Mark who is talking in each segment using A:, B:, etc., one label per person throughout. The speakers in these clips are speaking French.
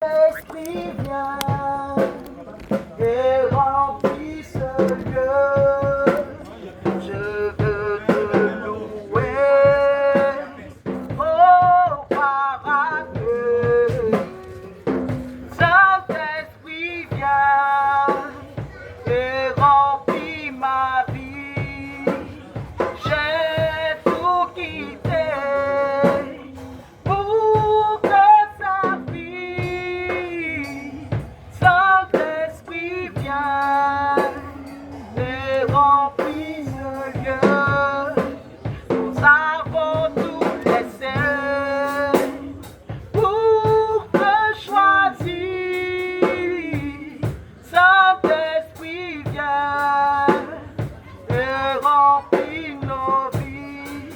A: Esprit vient et remplit ce lieu. Je veux te louer, oh Paraclet. Saint-Esprit vient et remplit ma vie. J'ai tout quitté pour que ça brille. Saint-Esprit vient et remplit ce lieu. Nous avons tout laissé pour te choisir. Saint-Esprit vient et remplit nos vies.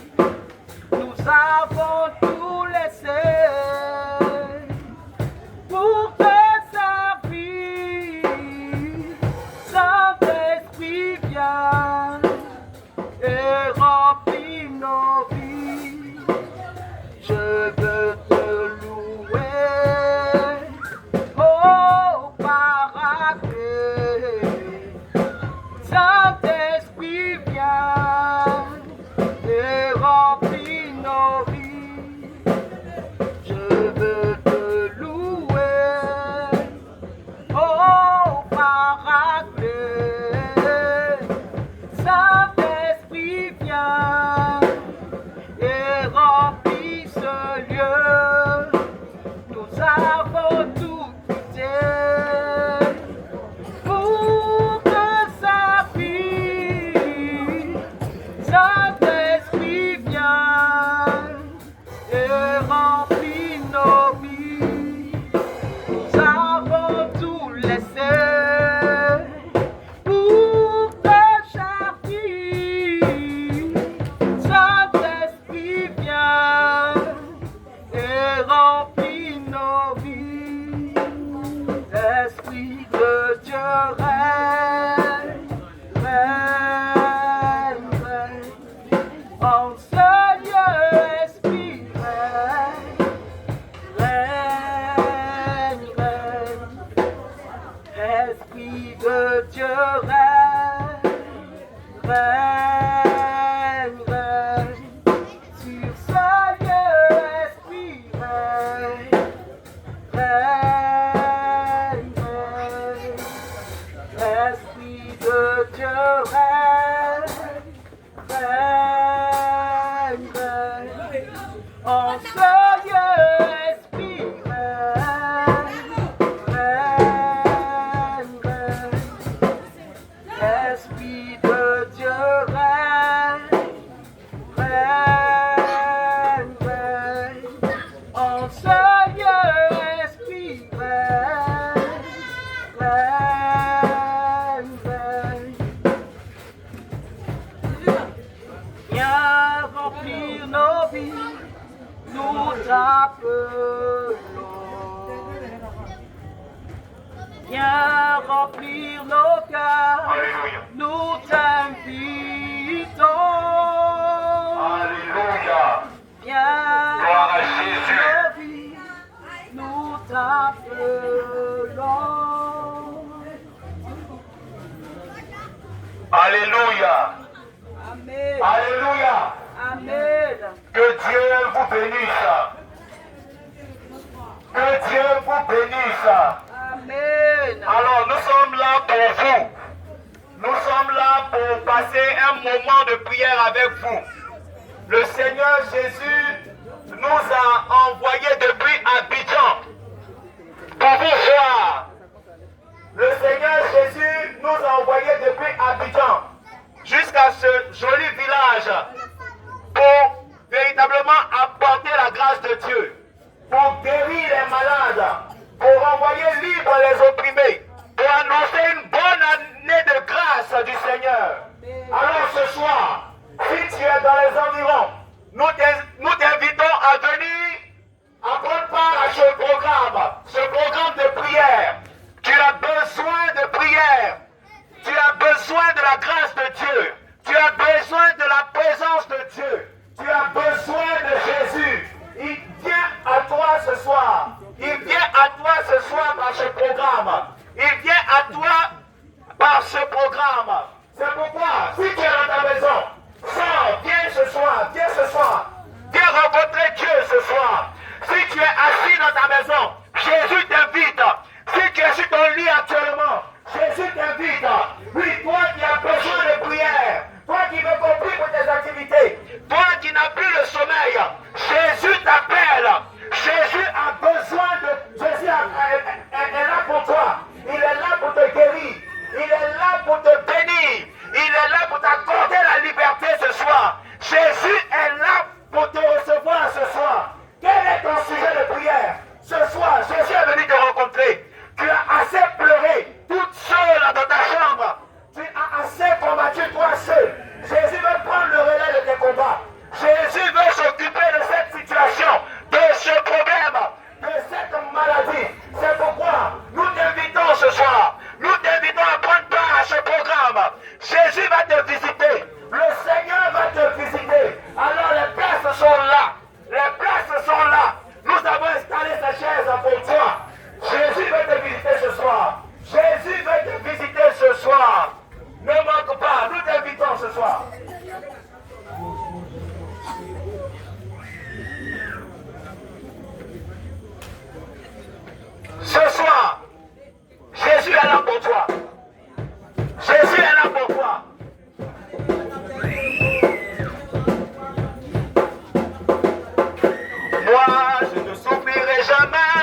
A: Nous avons tout laissé pour te servir. Saint-Esprit vient et remplit nos vies. Je veux te louer, oh Paraclet. Saint-Esprit vient et remplit nos vies. Je veux te louer, oh Paraclet. Saint-Esprit vient et remplit ce lieu. Nous avons tout quitté pour te servir. Saint-Esprit vient et remplit nos vies. Nous avons tout laissé pour te servir. Saint-Esprit vient et remplit nos vies. Esprit de Dieu règne, règne, règne. En ce lieu, Esprit règne, règne, règne. Esprit de Dieu règne, règne, règne. Sur ce lieu, Esprit règne, règne, règne. Esprit de Dieu règne, règne, règne. En ce lieu, Esprit règne, règne, règne. Esprit de Dieu règne, règne, règne. En ce lieu, Esprit règne, règne, règne. Viens remplir nos vies, nous t'appelons. Viens remplir nos cœurs,
B: Alléluia.
A: nous t'invitons.
B: Alléluia.
A: Viens
B: Gloire à
A: remplir
B: Jésus.
A: nos vies, nous t'appelons.
B: Alléluia.
A: Amen.
B: Alléluia.
A: Amen.
B: Que Dieu vous bénisse. Que Dieu vous bénisse.
A: Amen.
B: Alors, nous sommes là pour vous. Nous sommes là pour passer un moment de prière avec vous. Le Seigneur Jésus nous a envoyés depuis Abidjan pour vous voir. Le Seigneur Jésus nous a envoyés depuis Abidjan jusqu'à ce joli village pour véritablement apporter la grâce de Dieu, pour guérir les malades, pour renvoyer libres les opprimés, pour annoncer une bonne année de grâce du Seigneur. Alors ce soir, si tu es dans les environs, nous t'invitons à venir à prendre part à ce programme de prière. Tu as besoin de prière. Tu as besoin de la grâce de Dieu. Tu as besoin de la présence de Dieu. Tu as besoin de Jésus. Il vient à toi ce soir. Il vient à toi ce programme. Il vient à toi par ce programme. C'est pourquoi, si tu es dans ta maison, sors, viens ce soir, viens ce soir. Viens rencontrer Dieu ce soir. Si tu es assis dans ta maison, Jésus t'invite. Si tu es sur ton lit actuellement, Jésus t'invite. Oui, toi qui as besoin de prière, toi qui veux compris pour tes activités, toi qui n'as plus le sommeil, Jésus t'appelle. Jésus a besoin de... Jésus est là pour toi. Il est là pour te guérir. Il est là pour te bénir. Il est là pour t'accorder la liberté ce soir. Jésus est là pour te recevoir ce soir. Quel est ton sujet de prière? Ce soir, Jésus est venu te rencontrer. Tu as assez pleuré, toute seule dans ta chambre. Tu as assez combattu toi seul. Jésus veut prendre le relais de tes combats. Jésus veut s'occuper de cette situation, de ce problème, de cette maladie. C'est pourquoi nous t'invitons ce soir. Nous t'invitons à prendre part à ce programme. Jésus va te visiter. Le Seigneur va te visiter. Alors les places sont là. Les places sont là. Nous avons installé ces chaises pour toi. Jésus veut te visiter ce soir. Jésus veut te visiter ce soir. Ne manque pas. Nous t'invitons ce soir. Ce soir, Jésus est là pour toi. Jésus est là pour toi. Moi, je ne souffrirai jamais.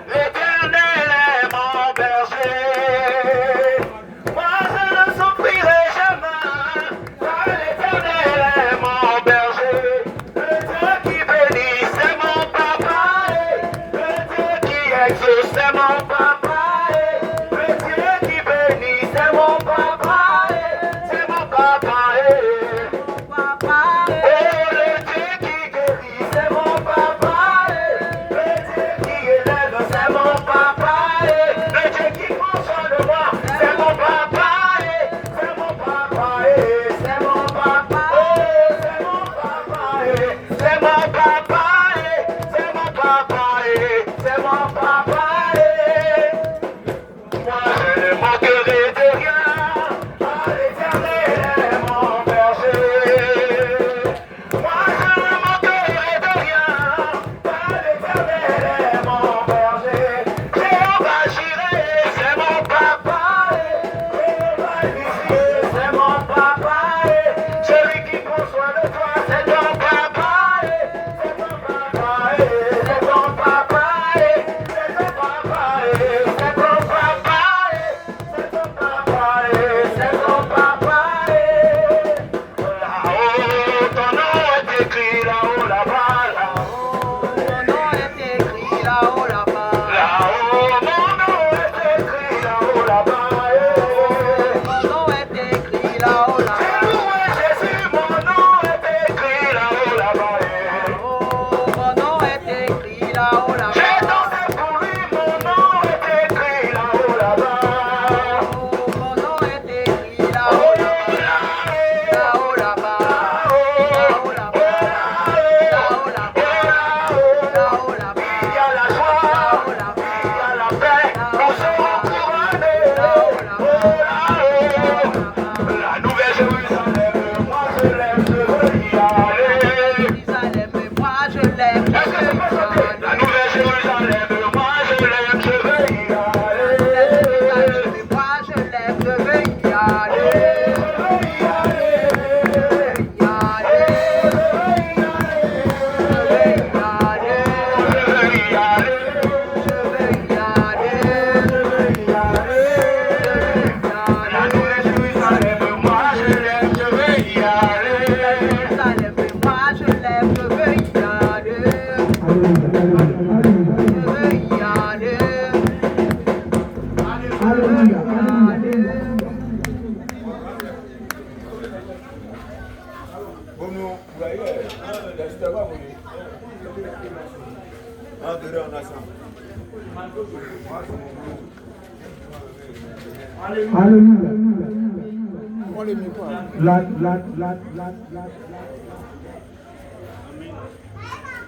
B: L'Éternel est mon berger. Moi, je ne souffrirai jamais. Car l'Éternel est mon berger. Le Dieu qui bénit, c'est mon papa. Le Dieu qui exauce, c'est mon papa. Le Dieu qui bénit, c'est mon papa. C'est mon papa.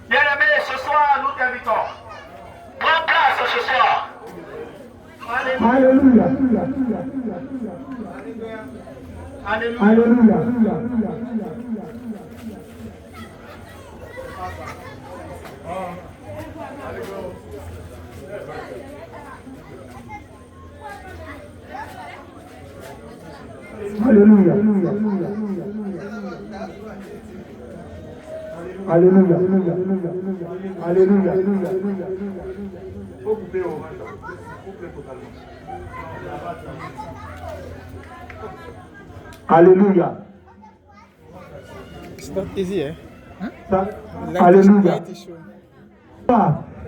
B: Bien-aimés, ce soir, nous t'invitons. Prends place ce soir.
C: Alléluia. Alléluia. Alléluia. Alléluia. Alléluia. Alléluia.
D: It's not easy, eh?
C: Alléluia.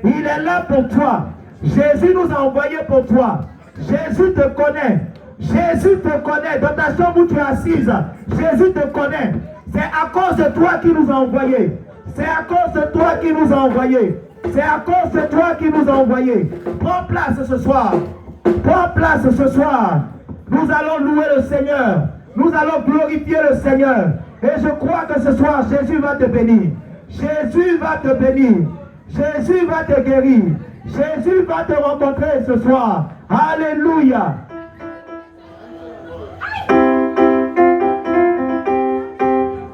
C: Il est là pour toi. Jésus nous a envoyés pour toi. Jésus te connaît. Jésus te connaît. Dans ta chambre où tu es assise, Jésus te connaît. C'est à cause de toi qu'il nous a envoyés. C'est à cause de toi qu'il nous a envoyés. C'est à cause de toi qu'il nous a envoyés. Prends place ce soir. Prends place ce soir. Nous allons louer le Seigneur. Nous allons glorifier le Seigneur. Et je crois que ce soir, Jésus va te bénir. Jésus va te bénir. Jésus va te guérir. Jésus va te rencontrer ce soir. Alléluia.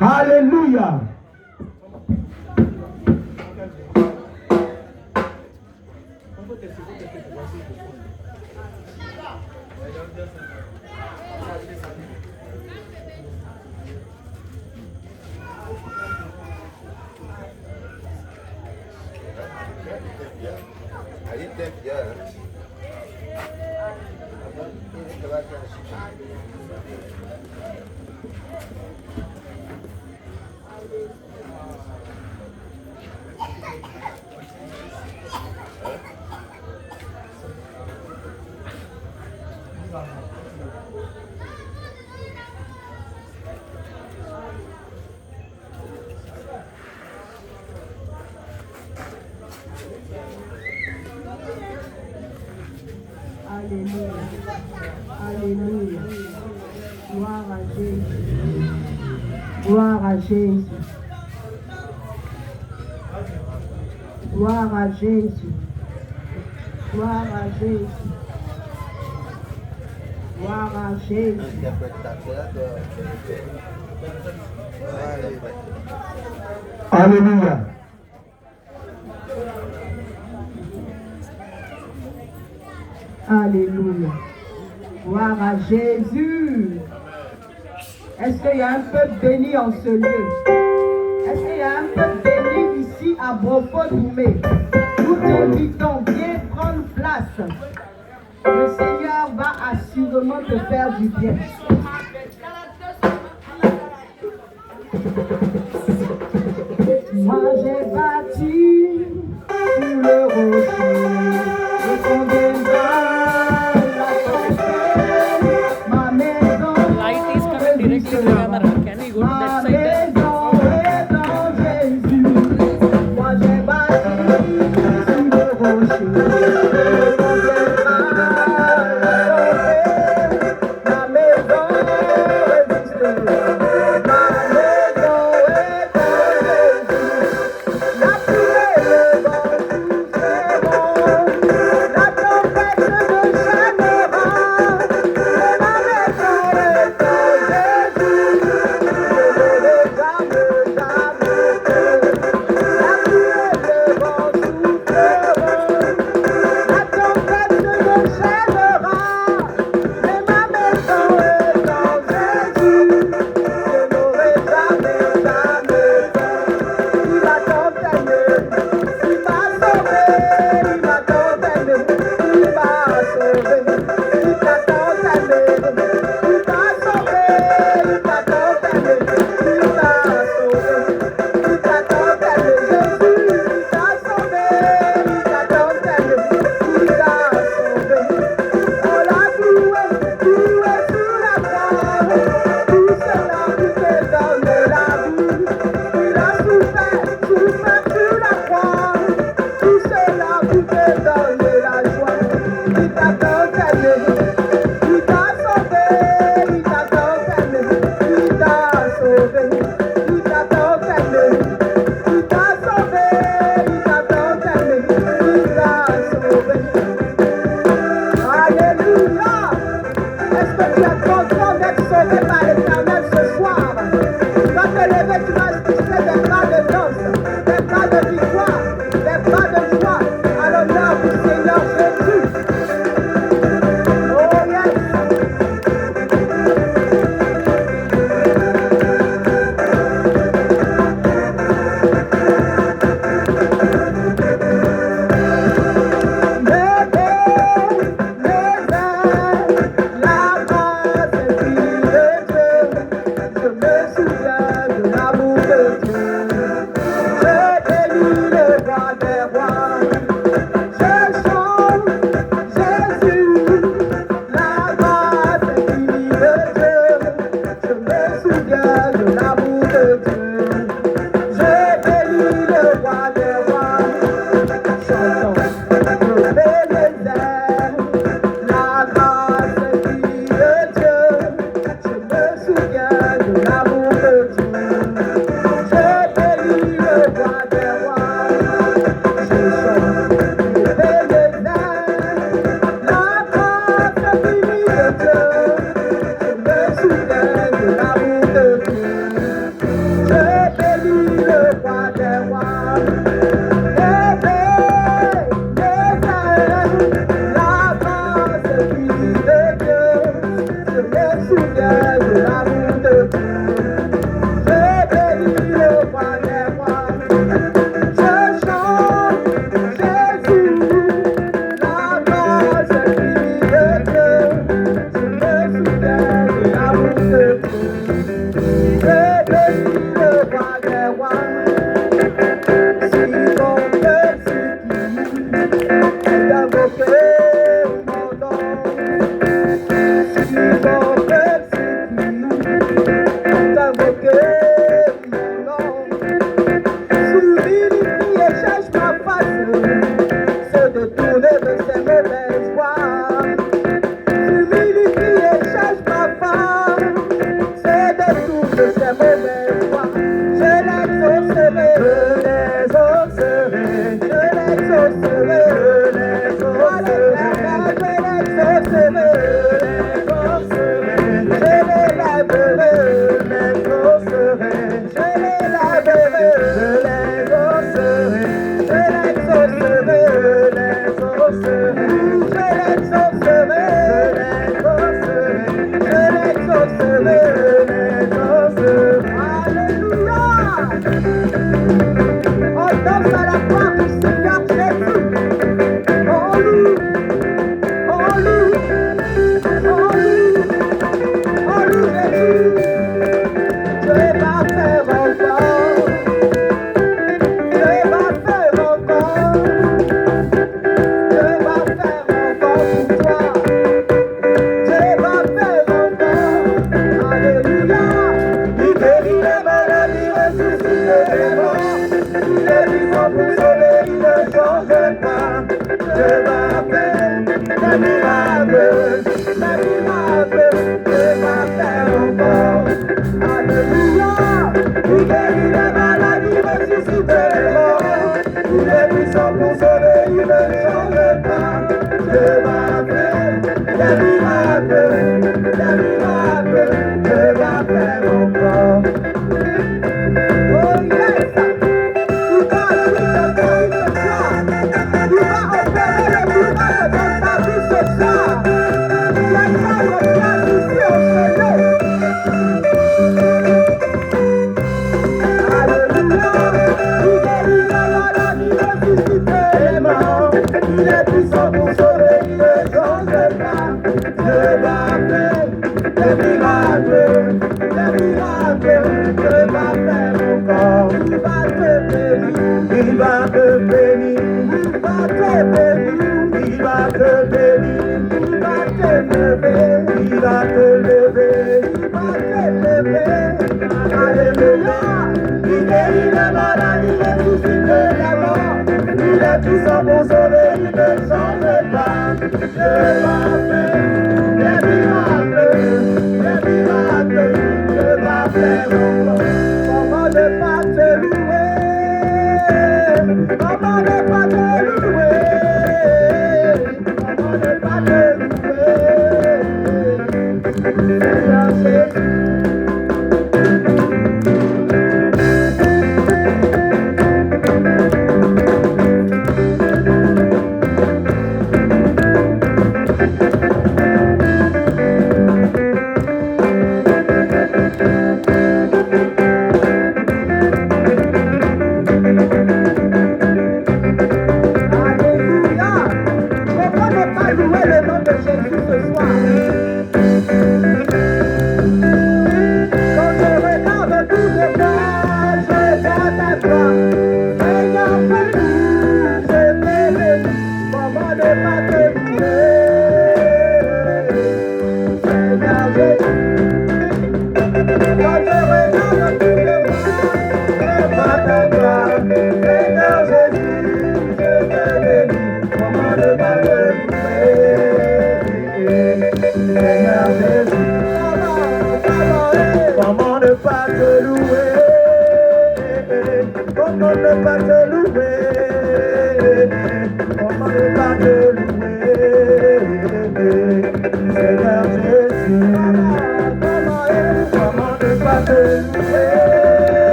C: Alléluia.
E: Alléluia. Alléluia. Gloire à Jésus. Gloire à Jésus. Gloire à Jésus. Gloire à Jésus. Gloire à Jésus.
C: Alléluia.
E: Alléluia. Gloire à Jésus. Est-ce qu'il y a un peuple béni en ce lieu? Est-ce qu'il y a un peuple béni ici à Brofo-Doumé? Nous t'invitons, viens prendre place. Le Seigneur va assurément te faire du bien. Moi j'ai bâti sur le rocher, et conviendra la tempête, ma maison
F: Light is coming directly to the camera. Can we go to that side then?
E: est dans Jésus. Moi j'ai bâti sur le rocher, et conviendra la tempête, ma maison résistera. La mauvaise voie. Humilité et cherche ma femme, c'est détourne de ces mauvaises voies. Je l'exaucerai, je l'exaucerai,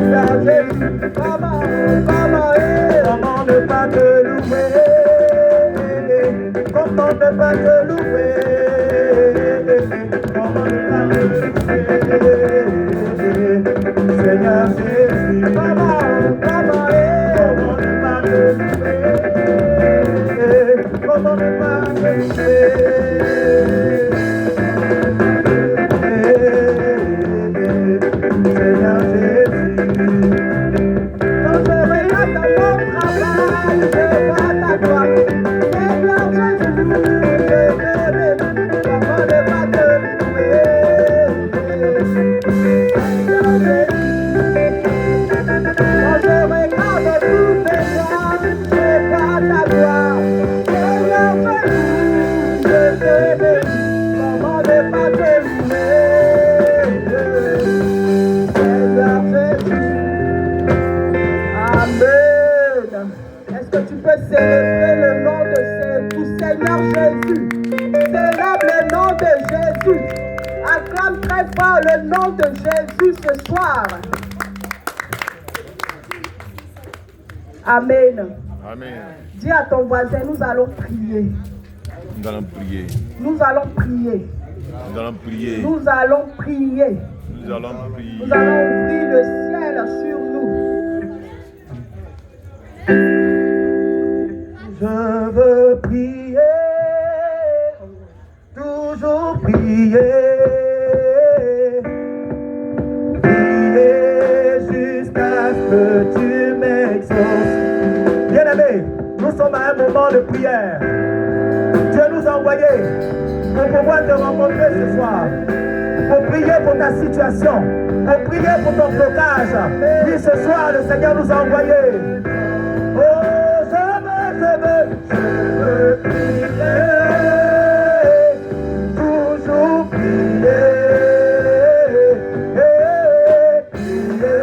C: Seigneur Jésus, comment ne pas te louer? Comment ne pas te louer? Comment ne pas te louer? Seigneur Jésus, comment ne pas te louer? Comment ne pas te louer? Seigneur Jésus, quand je regarde dans mon travail, je vois ta gloire. Seigneur Jésus, je t'aime, comment ne pas te louer? Seigneur Jésus, quand je regarde tous tes gens, je vois ta gloire. Seigneur Jésus, je t'aime, comment ne pas te louer? Amen. Est-ce que tu peux célébrer le nom de du Seigneur Jésus? Célèbre le nom de Jésus. Acclame très fort le nom de Jésus ce soir. Amen.
D: Amen.
E: Dis à ton voisin, nous allons prier.
D: Nous allons prier.
E: Nous allons prier.
D: Nous allons prier.
E: Nous allons prier.
D: Nous allons prier.
E: Nous allons ouvrir le ciel sur nous.
C: Je veux prier, toujours prier, prier jusqu'à ce que tu m'exauces. Bien-aimé, nous sommes à un moment de prière. Dieu nous a envoyés pour pouvoir te rencontrer ce soir, pour prier pour ta situation, pour prier pour ton blocage. Oui, ce soir, le Seigneur nous a envoyés. Oh, je veux prier, toujours prier, prier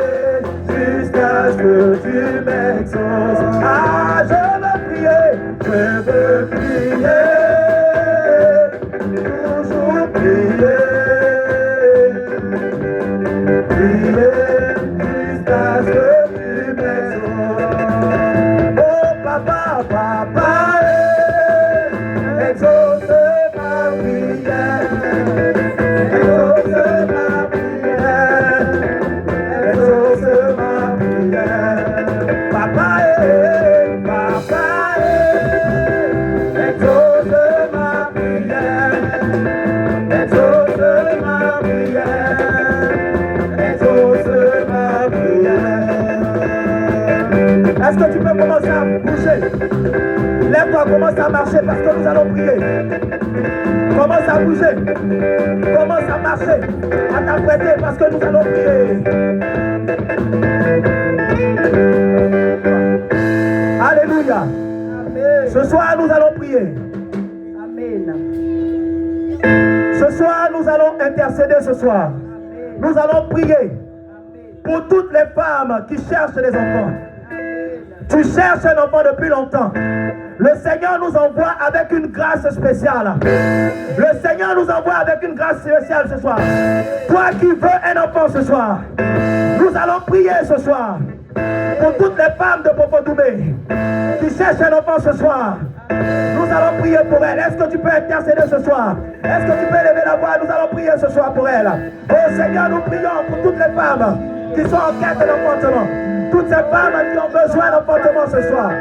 C: jusqu'à ce que tu m'exauces. Ah, je veux prier, toujours prier, prier jusqu'à ce que tu m'exauces. Oh, papa, exauce ma prière, exauce ma prière, exauce ma prière. Papa, exauce ma prière, exauce ma prière, exauce ma prière. Est-ce que tu peux commencer à bouger? Lève-toi, commence à marcher parce que nous allons prier. Commence à bouger. Commence à marcher, à t'apprêter parce que nous allons prier. Alléluia.
E: Amen.
C: Ce soir, nous allons prier.
E: Amen.
C: Ce soir, nous allons intercéder ce soir. Nous allons prier pour toutes les femmes qui cherchent des enfants. Tu cherches un enfant depuis longtemps. Le Seigneur nous envoie avec une grâce spéciale. Le Seigneur nous envoie avec une grâce spéciale ce soir. Toi qui veux un enfant ce soir, nous allons prier ce soir pour toutes les femmes de Popodoumé qui cherchent un enfant ce soir. Nous allons prier pour elles. Est-ce que tu peux intercéder ce soir? Est-ce que tu peux lever la voix? Nous allons prier ce soir pour elles. Oh Seigneur, nous prions pour toutes les femmes qui sont en quête d'enfantement. Toutes ces femmes qui ont besoin d'enfantement ce soir.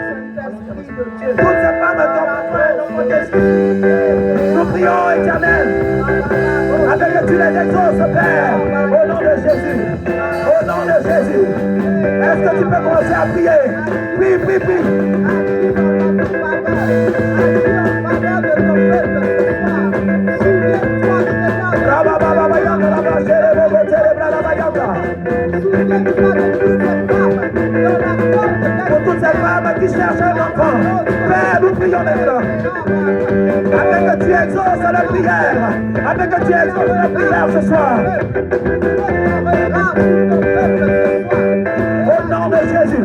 C: Toutes ces femmes qui ont besoin d'enfantement. Nous prions, Éternel, afin que tu les exauces, Père, au nom de Jésus. Au nom de Jésus. Est-ce que tu peux commencer à prier? Prie, prie, prie. Pour toutes ces femmes qui cherchent un enfant, Père, nous prions maintenant. Afin que tu exauces la prière. Afin que tu exauces la prière ce soir. Au nom de Jésus.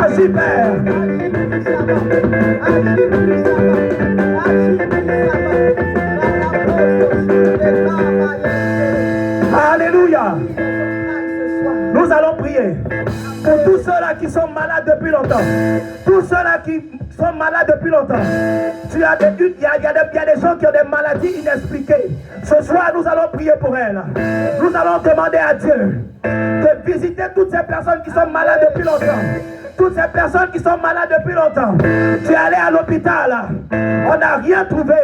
C: Agis, Père. Alléluia. Nous allons prier pour tous ceux-là qui sont malades depuis longtemps. Tous ceux-là qui sont malades depuis longtemps. Il y a des gens qui ont des maladies inexpliquées. Ce soir, nous allons prier pour elles. Nous allons demander à Dieu de visiter toutes ces personnes qui sont malades depuis longtemps. Toutes ces personnes qui sont malades depuis longtemps. Tu es allé à l'hôpital, on n'a rien trouvé.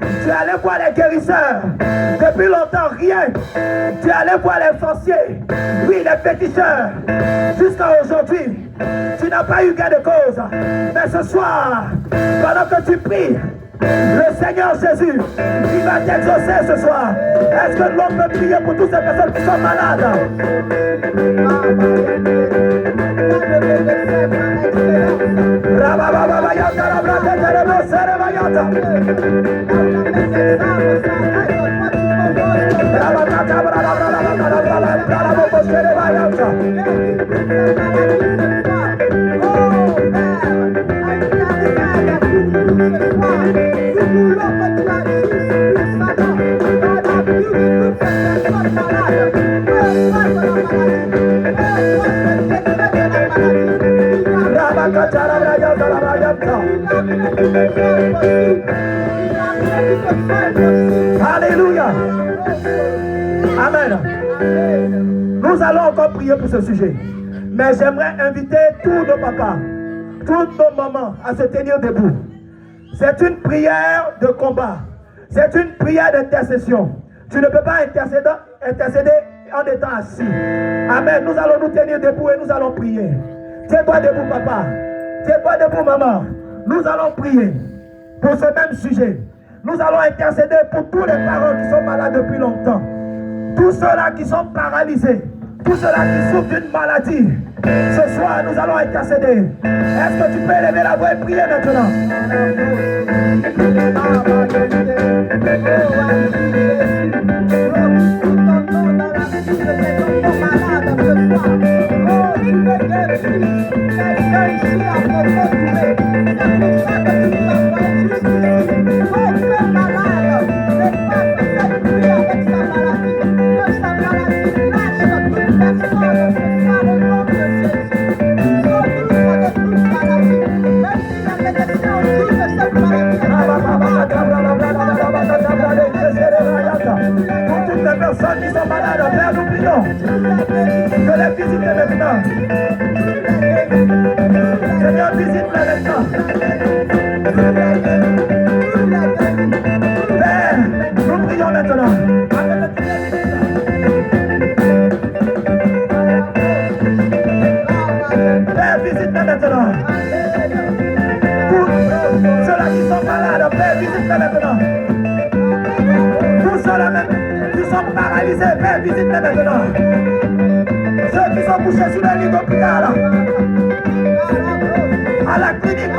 C: Tu es allé voir les guérisseurs, depuis longtemps rien. Tu es allé voir les sorciers, oui, les féticheurs. Jusqu'à aujourd'hui, tu n'as pas eu gain de cause. Mais ce soir, pendant que tu pries, le Seigneur Jésus, il va t'exaucer ce soir. Est-ce que l'homme peut prier pour toutes ces personnes qui sont malades? Alléluia. Amen. Nous allons encore prier pour ce sujet. Mais j'aimerais inviter tous nos papas, tous nos mamans à se tenir debout. C'est une prière de combat. C'est une prière d'intercession. Tu ne peux pas intercéder en étant assis. Amen. Nous allons nous tenir debout et nous allons prier. Tiens-toi debout, papa. Tiens-toi debout, maman. Nous allons prier pour ce même sujet. Nous allons intercéder pour tous les parents qui sont malades depuis longtemps. Tous ceux-là qui sont paralysés. Tous ceux-là qui souffrent d'une maladie. Ce soir, nous allons intercéder. Est-ce que tu peux élever la voix et prier maintenant? Pour toutes les personnes qui sont malades, Père, nous prions de les visiter maintenant. Seigneur, visite-les maintenant. Père, nous prions maintenant. Père, visite-les maintenant. Pour ceux-là qui sont malades, Père, visite-les maintenant. Tous ceux-là même qui sont paralysés, Père, visite-les maintenant. Ceux qui sont couchés sur le lit d'hôpital, à la clinique,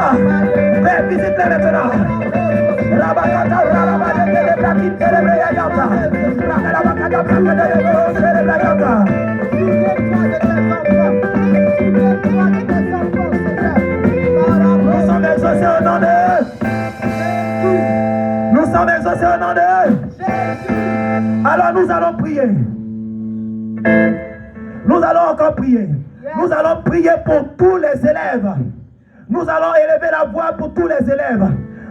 C: Père, visite-les maintenant. Nous sommes exaucés au nom de... Nous sommes exaucés au nom de... Alors nous allons prier. Nous allons encore prier. Nous allons prier pour tous les élèves. Nous allons élever la voix pour tous les élèves.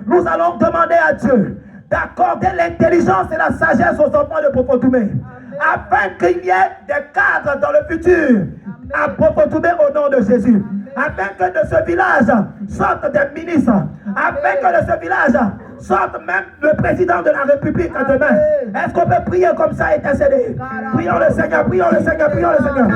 C: Nous allons demander à Dieu d'accorder l'intelligence et la sagesse aux enfants de Popotoumé, afin qu'il y ait des cadres dans le futur à Popotoumé au nom de Jésus. Afin que de ce village sortent des ministres. Afin que de ce village sorte même le président de la République demain. Est-ce qu'on peut prier comme ça et intercéder? Prions le Seigneur, prions le Seigneur, prions le Seigneur.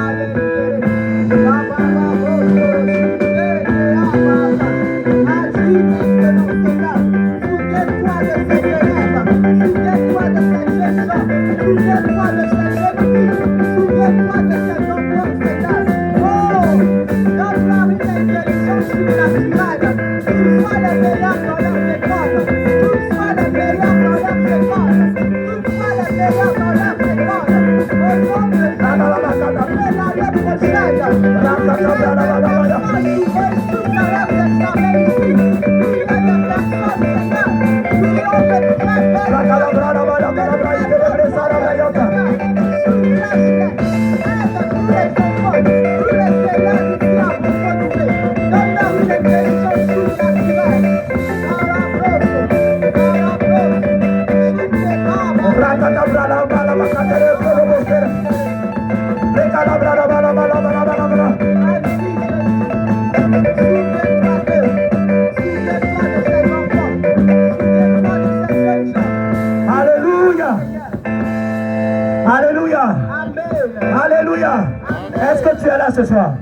C: Alléluia. Est-ce que tu es là ce soir?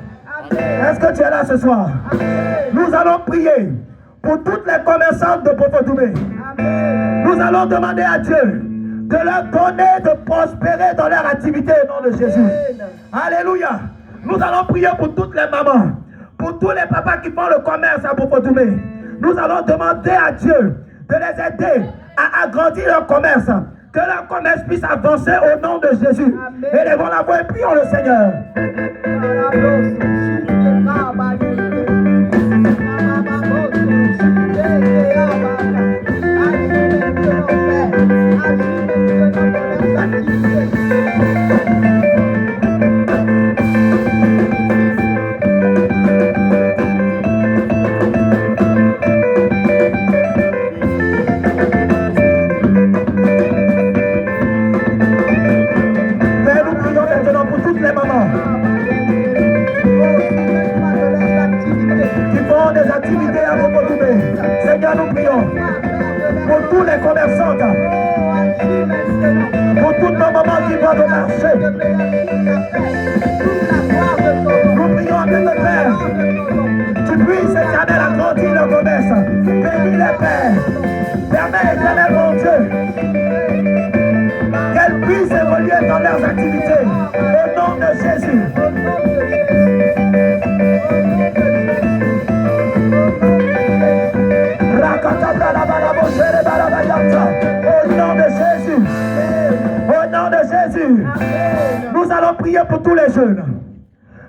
C: Est-ce que tu es là ce soir? Nous allons prier pour toutes les commerçantes de Bofotoumé. Nous allons demander à Dieu de leur donner de prospérer dans leur activité au nom de Jésus. Alléluia. Nous allons prier pour toutes les mamans, pour tous les papas qui font le commerce à Bofotoumé. Nous allons demander à Dieu de les aider à agrandir leur commerce, que leur commerce puisse avancer au nom de Jésus. Élevons la voix et prions le Seigneur. Nous prions pour tous les commerçantes, pour toutes nos mamans qui vont au marché. Nous prions avec le Père, tu puisses éternel agrandir leur commerce, bénis les pères, permets éternel mon Dieu, qu'elles puissent évoluer dans leurs activités, au nom de Jésus. Au nom de Jésus, au nom de Jésus, nous allons prier pour tous les jeunes.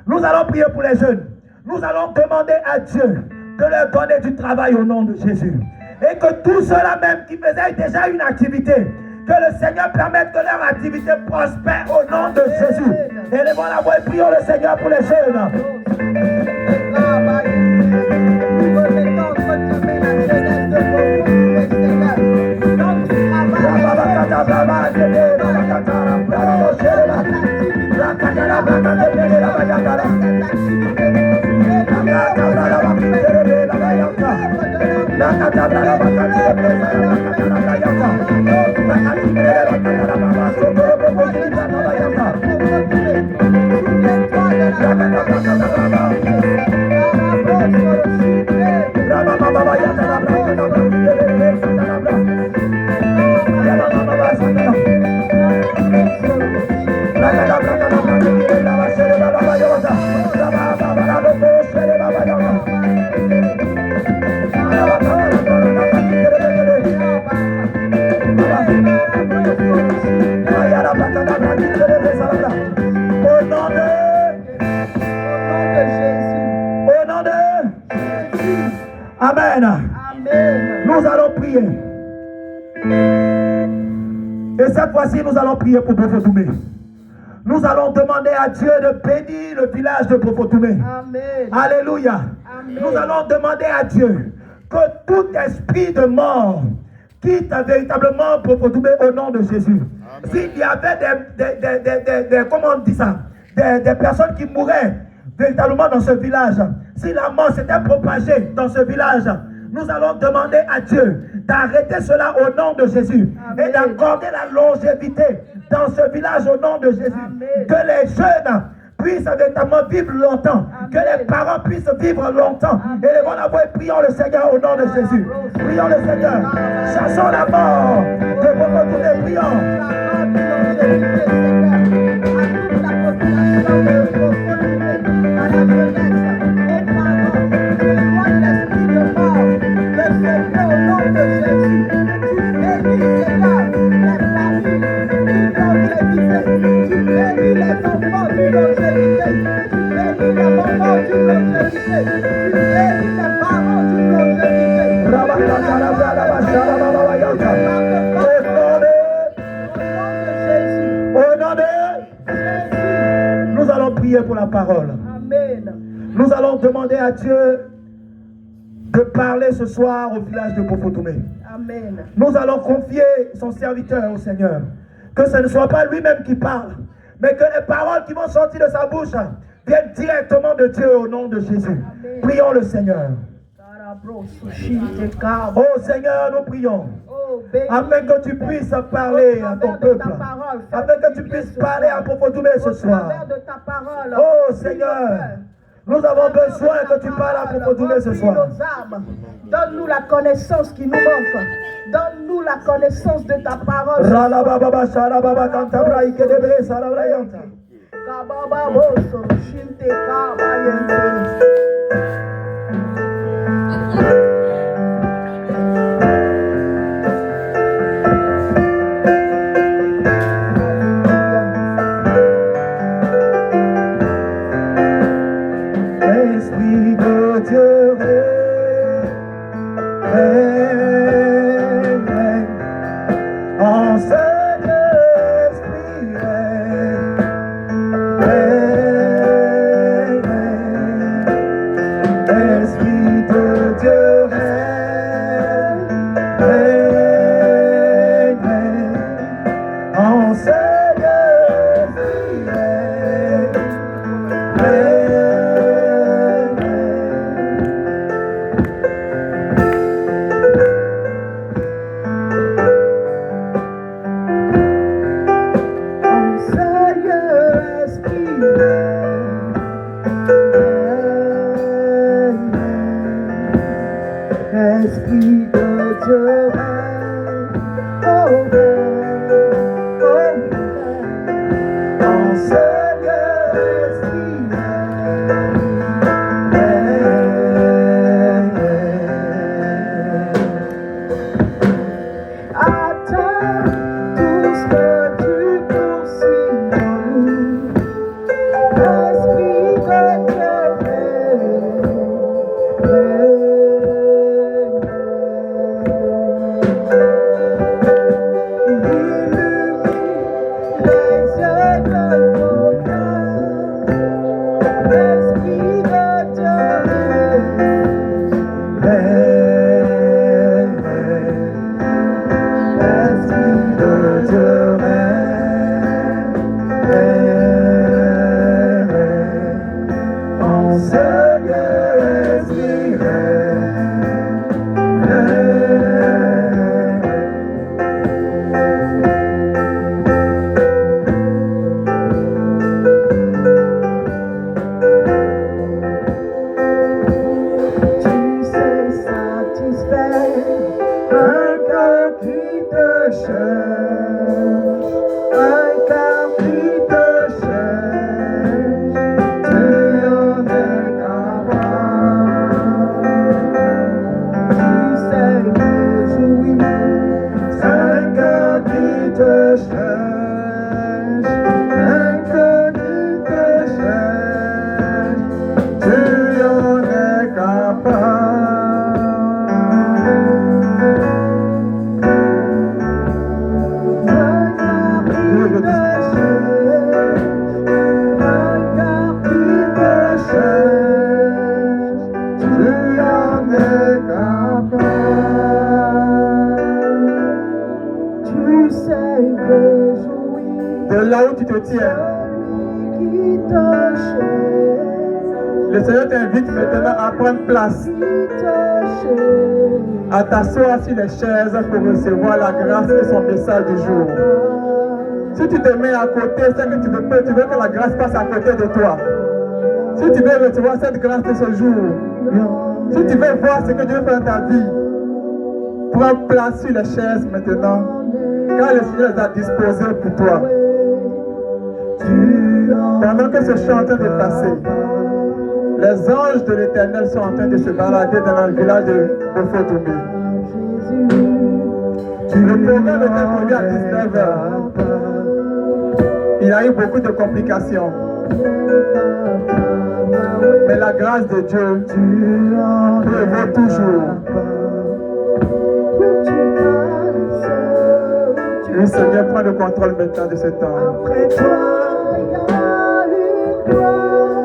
C: Nous allons prier pour les jeunes. Nous allons demander à Dieu de leur donner du travail au nom de Jésus. Et que tous ceux-là même qui faisaient déjà une activité, que le Seigneur permette que leur activité prospère au nom de Jésus. Élevons la voix et prions le Seigneur pour les jeunes. Amen. Nous allons prier. Et cette fois-ci, nous allons prier pour Bofotoumé. Nous allons demander à Dieu de bénir le village de Bofotoumé. Alléluia. Amen. Nous allons demander à Dieu que tout esprit de mort quitte véritablement Bofotoumé au nom de Jésus. S'il y avait comment on dit ça, des personnes qui mouraient véritablement dans ce village, si la mort s'était propagée dans ce village, nous allons demander à Dieu d'arrêter cela au nom de Jésus. Amen. Et d'accorder la longévité dans ce village au nom de Jésus. Amen. Que les jeunes puissent véritablement vivre longtemps. Amen. Que les parents puissent vivre longtemps. Amen. Et levons la voix et prions le Seigneur au nom de Jésus. Prions le Seigneur. Chassons la mort de Bofotoumé. Prions. Nous allons prier pour la parole. Amen. Nous allons demander à Dieu de parler ce soir au village de Bofotoumé. Amen. Nous allons confier son serviteur au Seigneur. Que ce ne soit pas lui-même qui parle, mais que les paroles qui vont sortir de sa bouche viennent directement de Dieu au nom de Jésus. Amen. Prions le Seigneur. Oh Seigneur, nous prions. Afin que tu puisses parler à ton peuple. Afin que tu puisses parler à profondément ce soir. Oh Seigneur, nous avons besoin que tu parles à profondément ce soir.
E: Donne-nous la connaissance qui nous manque. Donne-nous la connaissance de ta parole.
C: Esprit de Dieu, règne, enseigne l'esprit, règne, Esprit de Dieu, règne, enseigne l'esprit, règne. Esprit de Dieu, enseigne l'esprit, attends tout ce que tu poursuis en nous. Esprit de Dieu, de là où tu te tiens. Le Seigneur t'invite maintenant à prendre place, à t'asseoir sur les chaises pour recevoir la grâce et son message du jour. Si tu te mets à côté, c'est que tu veux que la grâce passe à côté de toi. Si tu veux recevoir cette grâce de ce jour, si tu veux voir ce que Dieu fait dans ta vie, prends place sur les chaises maintenant, car le Seigneur les a disposées pour toi. Pendant que ce chant est en train de passer, les anges de l'Éternel sont en train de se balader dans le village de Bofotoumé. Le programme était prévu à 19h. Il y a eu beaucoup de complications. Mais la grâce de Dieu prévaut toujours. Le Seigneur prend le contrôle maintenant de ce temps. Après toi, il y a une gloire,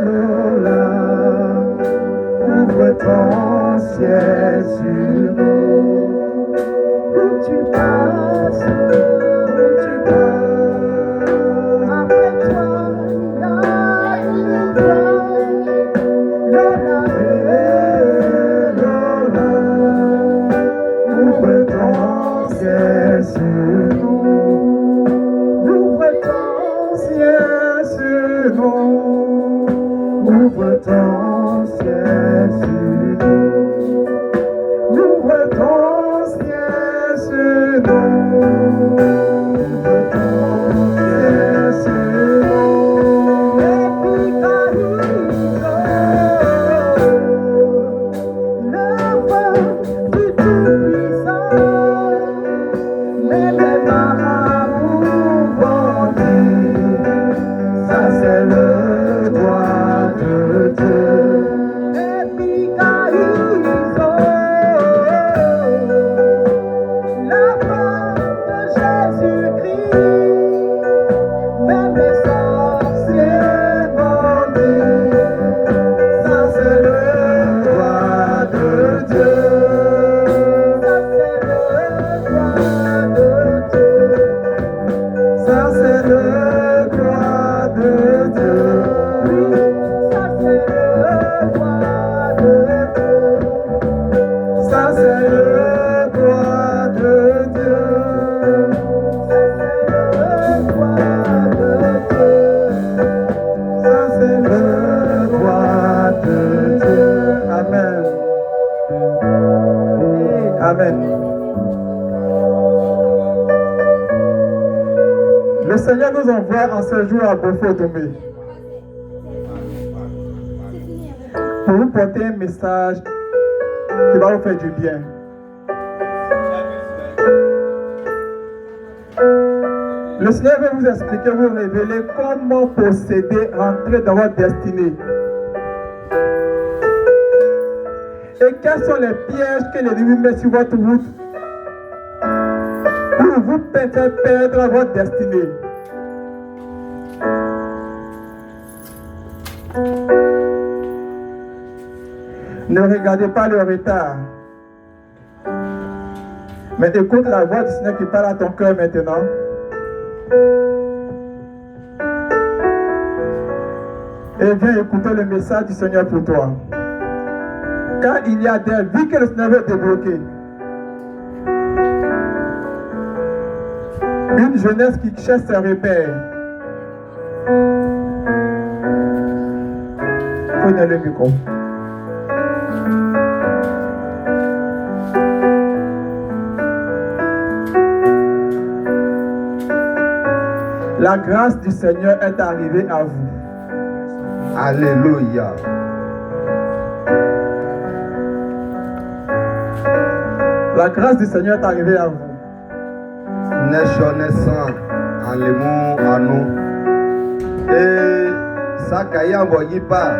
C: Lola, ouvre ton ciel sur nous. Où tu passes, après toi, il y a une gloire. ton ciel sur nous. Ouvre ton ciel sur nous. Ouvre ton ciel sur nous. Et puis le vent du Tout-Puissant, même les marabouts vont dire, ça c'est le droit de Dieu. Et puis la voix de Jésus-Christ, même les sorciers vont dire, ça c'est le droit de Dieu. Ça c'est le droit de Dieu. Ça c'est le droit de Dieu. Ça c'est le droit de Dieu. Ça c'est le droit de Dieu. Amen. Amen. Le Seigneur nous envoie en ce jour à Beaufort-Dombé pour vous porter un message qui va vous faire du bien. Le Seigneur veut vous expliquer, vous révéler comment procéder, rentrer dans votre destinée. Et quels sont les pièges que l'ennemi met sur votre route pour vous faire perdre votre destinée. Ne regardez pas le retard, mais écoute la voix du Seigneur qui parle à ton cœur maintenant. Et viens écouter le message du Seigneur pour toi. Car il y a des vies que le Seigneur veut débloquer. Une jeunesse qui cherche ses repères. Prenez le micro. La grâce du Seigneur est arrivée à vous.
G: Alléluia.
C: La grâce du Seigneur est arrivée à vous.
G: Naissant en le monde à nous. Et ça caille en voyant pas.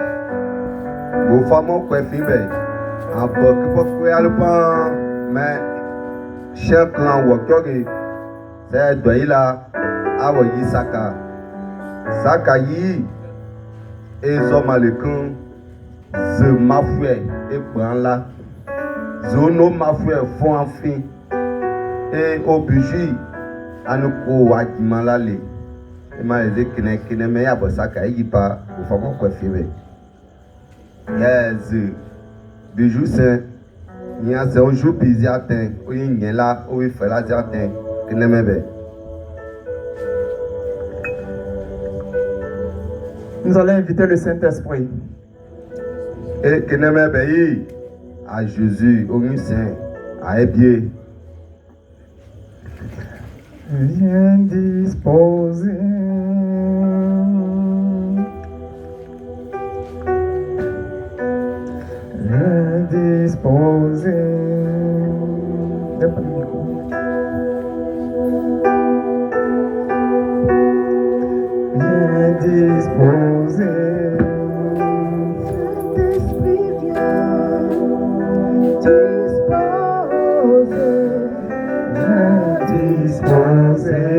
G: Vos femmes ont quoi faire. En beaucoup de fois, le pan, mais chaque clan ou quelque c'est doit là. Awoyi saka saka yi ezomalekun ze mafue ekpan la zono mafue fon afin e obuji anuko wajiman la le e ma le kene me yabo saka yi pa o famo ko fibe yes bijou c'est nya c'est un jour busy atin o yin la o wi fela atin kene me be.
C: Nous allons inviter le Saint-Esprit.
G: Et que nous obéissons à Jésus, au Saint, à Ébier.
C: Viens disposer. Viens disposer. Donne pas le micro. Viens disposer. Saint-Esprit, viens disposer. Viens disposer.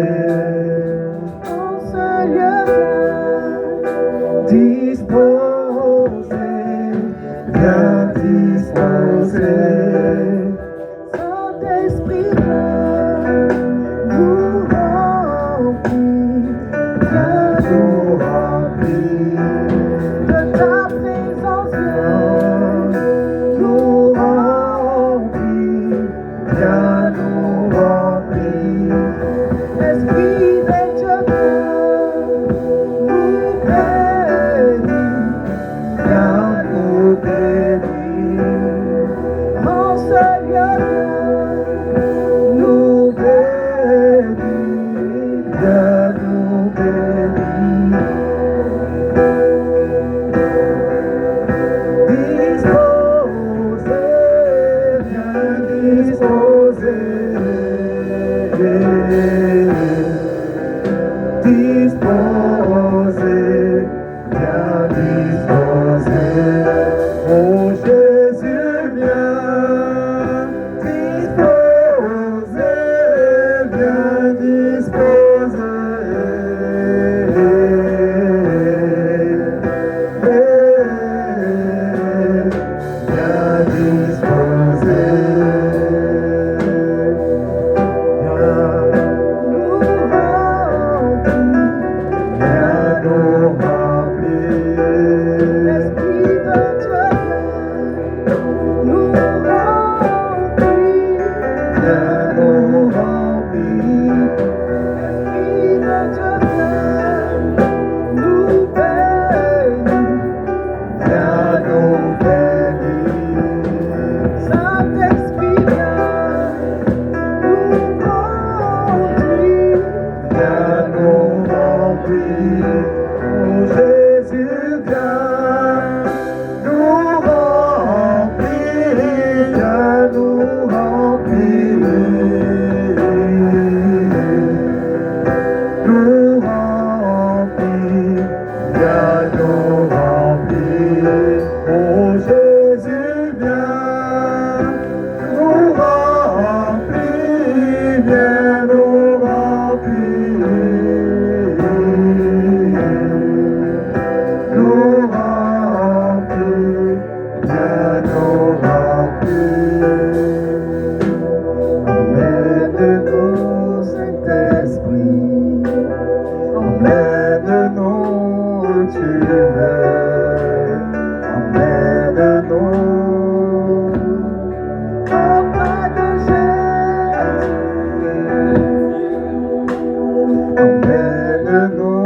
G: Emmène-nous,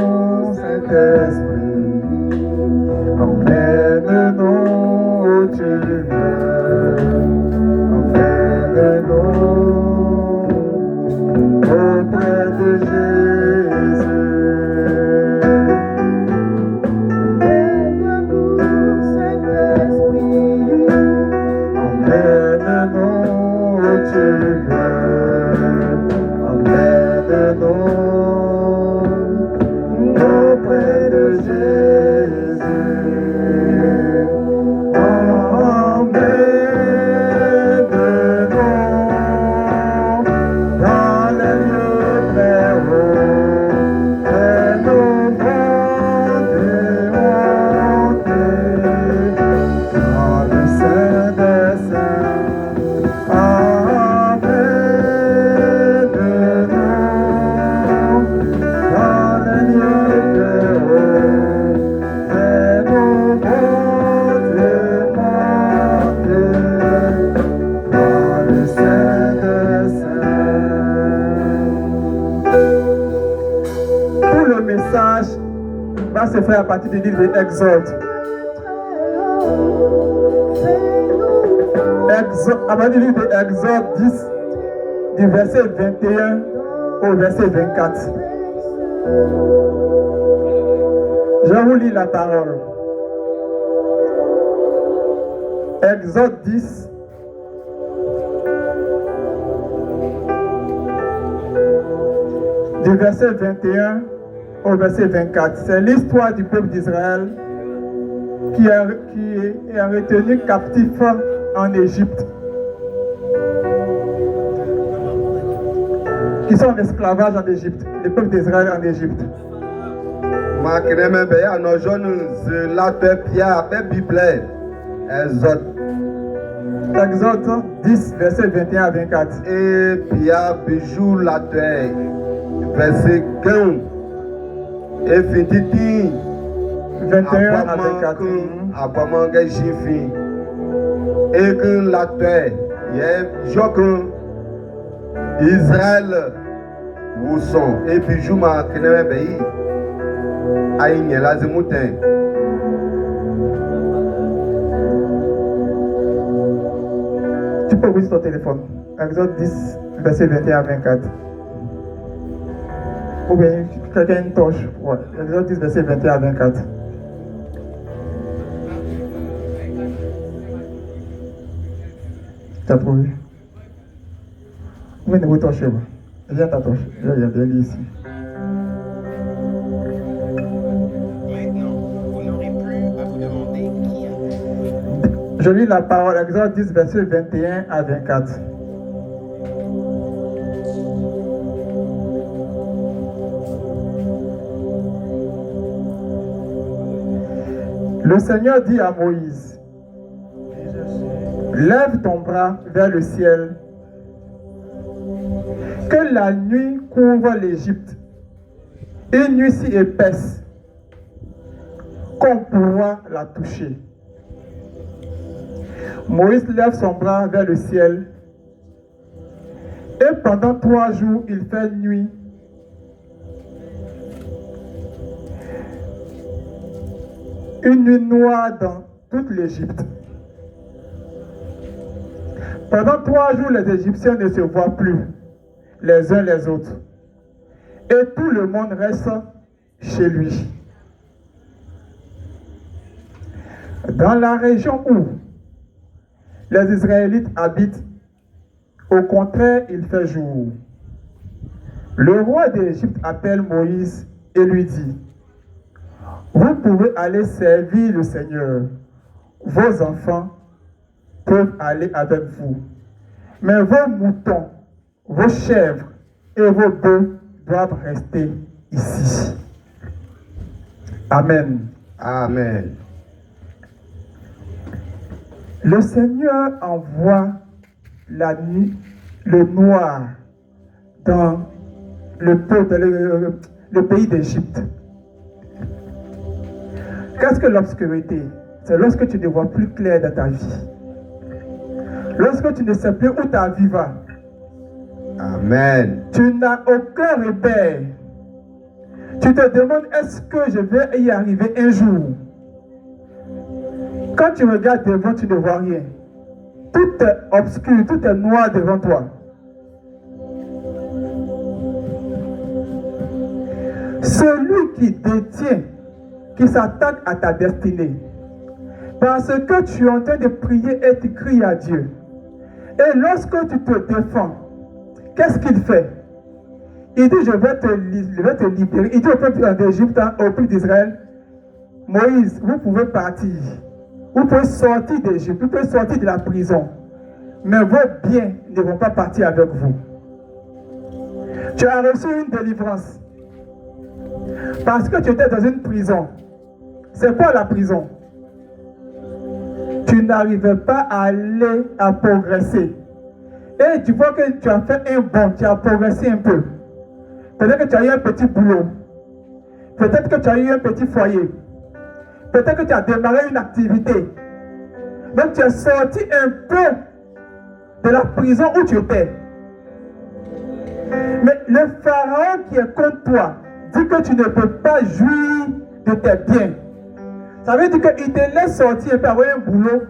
G: Saint-Esprit. Emmène-nous où tu veux. Emmène-nous auprès de Jésus. Emmène-nous, Saint-Esprit. Emmène-nous où tu veux. Emmène-nous auprès de Jésus. Emmène-nous dans les lieux très hauts, fais-nous monter dans le sein des saints. Tout le message va se faire à partir du livre de Exode. À partir du livre de Exode 10, du verset 21 au verset 24. Je vous lis la parole. Exode 10, du verset 21 au verset 24. C'est l'histoire du peuple d'Israël qui est retenu captif en Égypte, qui sont en esclavage en Égypte, le peuple d'Israël en Égypte. Exode 10, verset 21 à 24.
H: Et Pia bijou la terre, verset 15. Et Fititi
C: 21 à 24.
H: Abamanga Jifi. Et que la terre, Jogun Israël, où sont. Et bijou ma keneme pays. Aïe, la zemoutin.
C: Tu peux ouvrir ton téléphone. Exode 10, verset 21 à 24. Ou bien quelqu'un a une torche. Ouais. Exode 10, verset 21 à 24. Tu as trouvé? Où est votre torche? Viens ta torche. Il y a des lits ici. Je lis la parole, Exode 10, verset 21 à 24. Le Seigneur dit à Moïse, lève ton bras vers le ciel, que la nuit couvre l'Égypte, une nuit si épaisse qu'on pourra la toucher. Moïse lève son bras vers le ciel et pendant 3 jours il fait nuit. Une nuit noire dans toute l'Égypte. Pendant 3 jours les Égyptiens ne se voient plus les uns les autres et tout le monde reste chez lui. Dans la région où les Israélites habitent, au contraire, il fait jour. Le roi d'Égypte appelle Moïse et lui dit, vous pouvez aller servir le Seigneur. Vos enfants peuvent aller avec vous. Mais vos moutons, vos chèvres et vos bœufs doivent rester ici. Amen.
H: Amen.
C: Le Seigneur envoie la nuit, le noir, dans le pays d'Égypte. Qu'est-ce que l'obscurité? C'est lorsque tu ne vois plus clair dans ta vie. Lorsque tu ne sais plus où ta vie va.
H: Amen.
C: Tu n'as aucun repère. Tu te demandes, est-ce que je vais y arriver un jour? Quand tu regardes devant, tu ne vois rien. Tout est obscur, tout est noir devant toi. Celui qui détient, qui s'attaque à ta destinée, parce que tu es en train de prier et tu cries à Dieu. Et lorsque tu te défends, qu'est-ce qu'il fait? Il dit, je vais te libérer. Il dit au peuple d'Égypte, au peuple d'Israël, Moïse, vous pouvez partir. Vous pouvez sortir d'Égypte, vous pouvez sortir de la prison. Mais vos biens ne vont pas partir avec vous. Tu as reçu une délivrance. Parce que tu étais dans une prison. C'est quoi la prison? Tu n'arrivais pas à progresser. Et tu vois que tu as fait un bond, tu as progressé un peu. Peut-être que tu as eu un petit boulot. Peut-être que tu as eu un petit foyer. Peut-être que tu as démarré une activité. Donc tu es sorti un peu de la prison où tu étais. Mais le pharaon qui est contre toi dit que tu ne peux pas jouir de tes biens. Ça veut dire qu'il te laisse sortir et faire un boulot,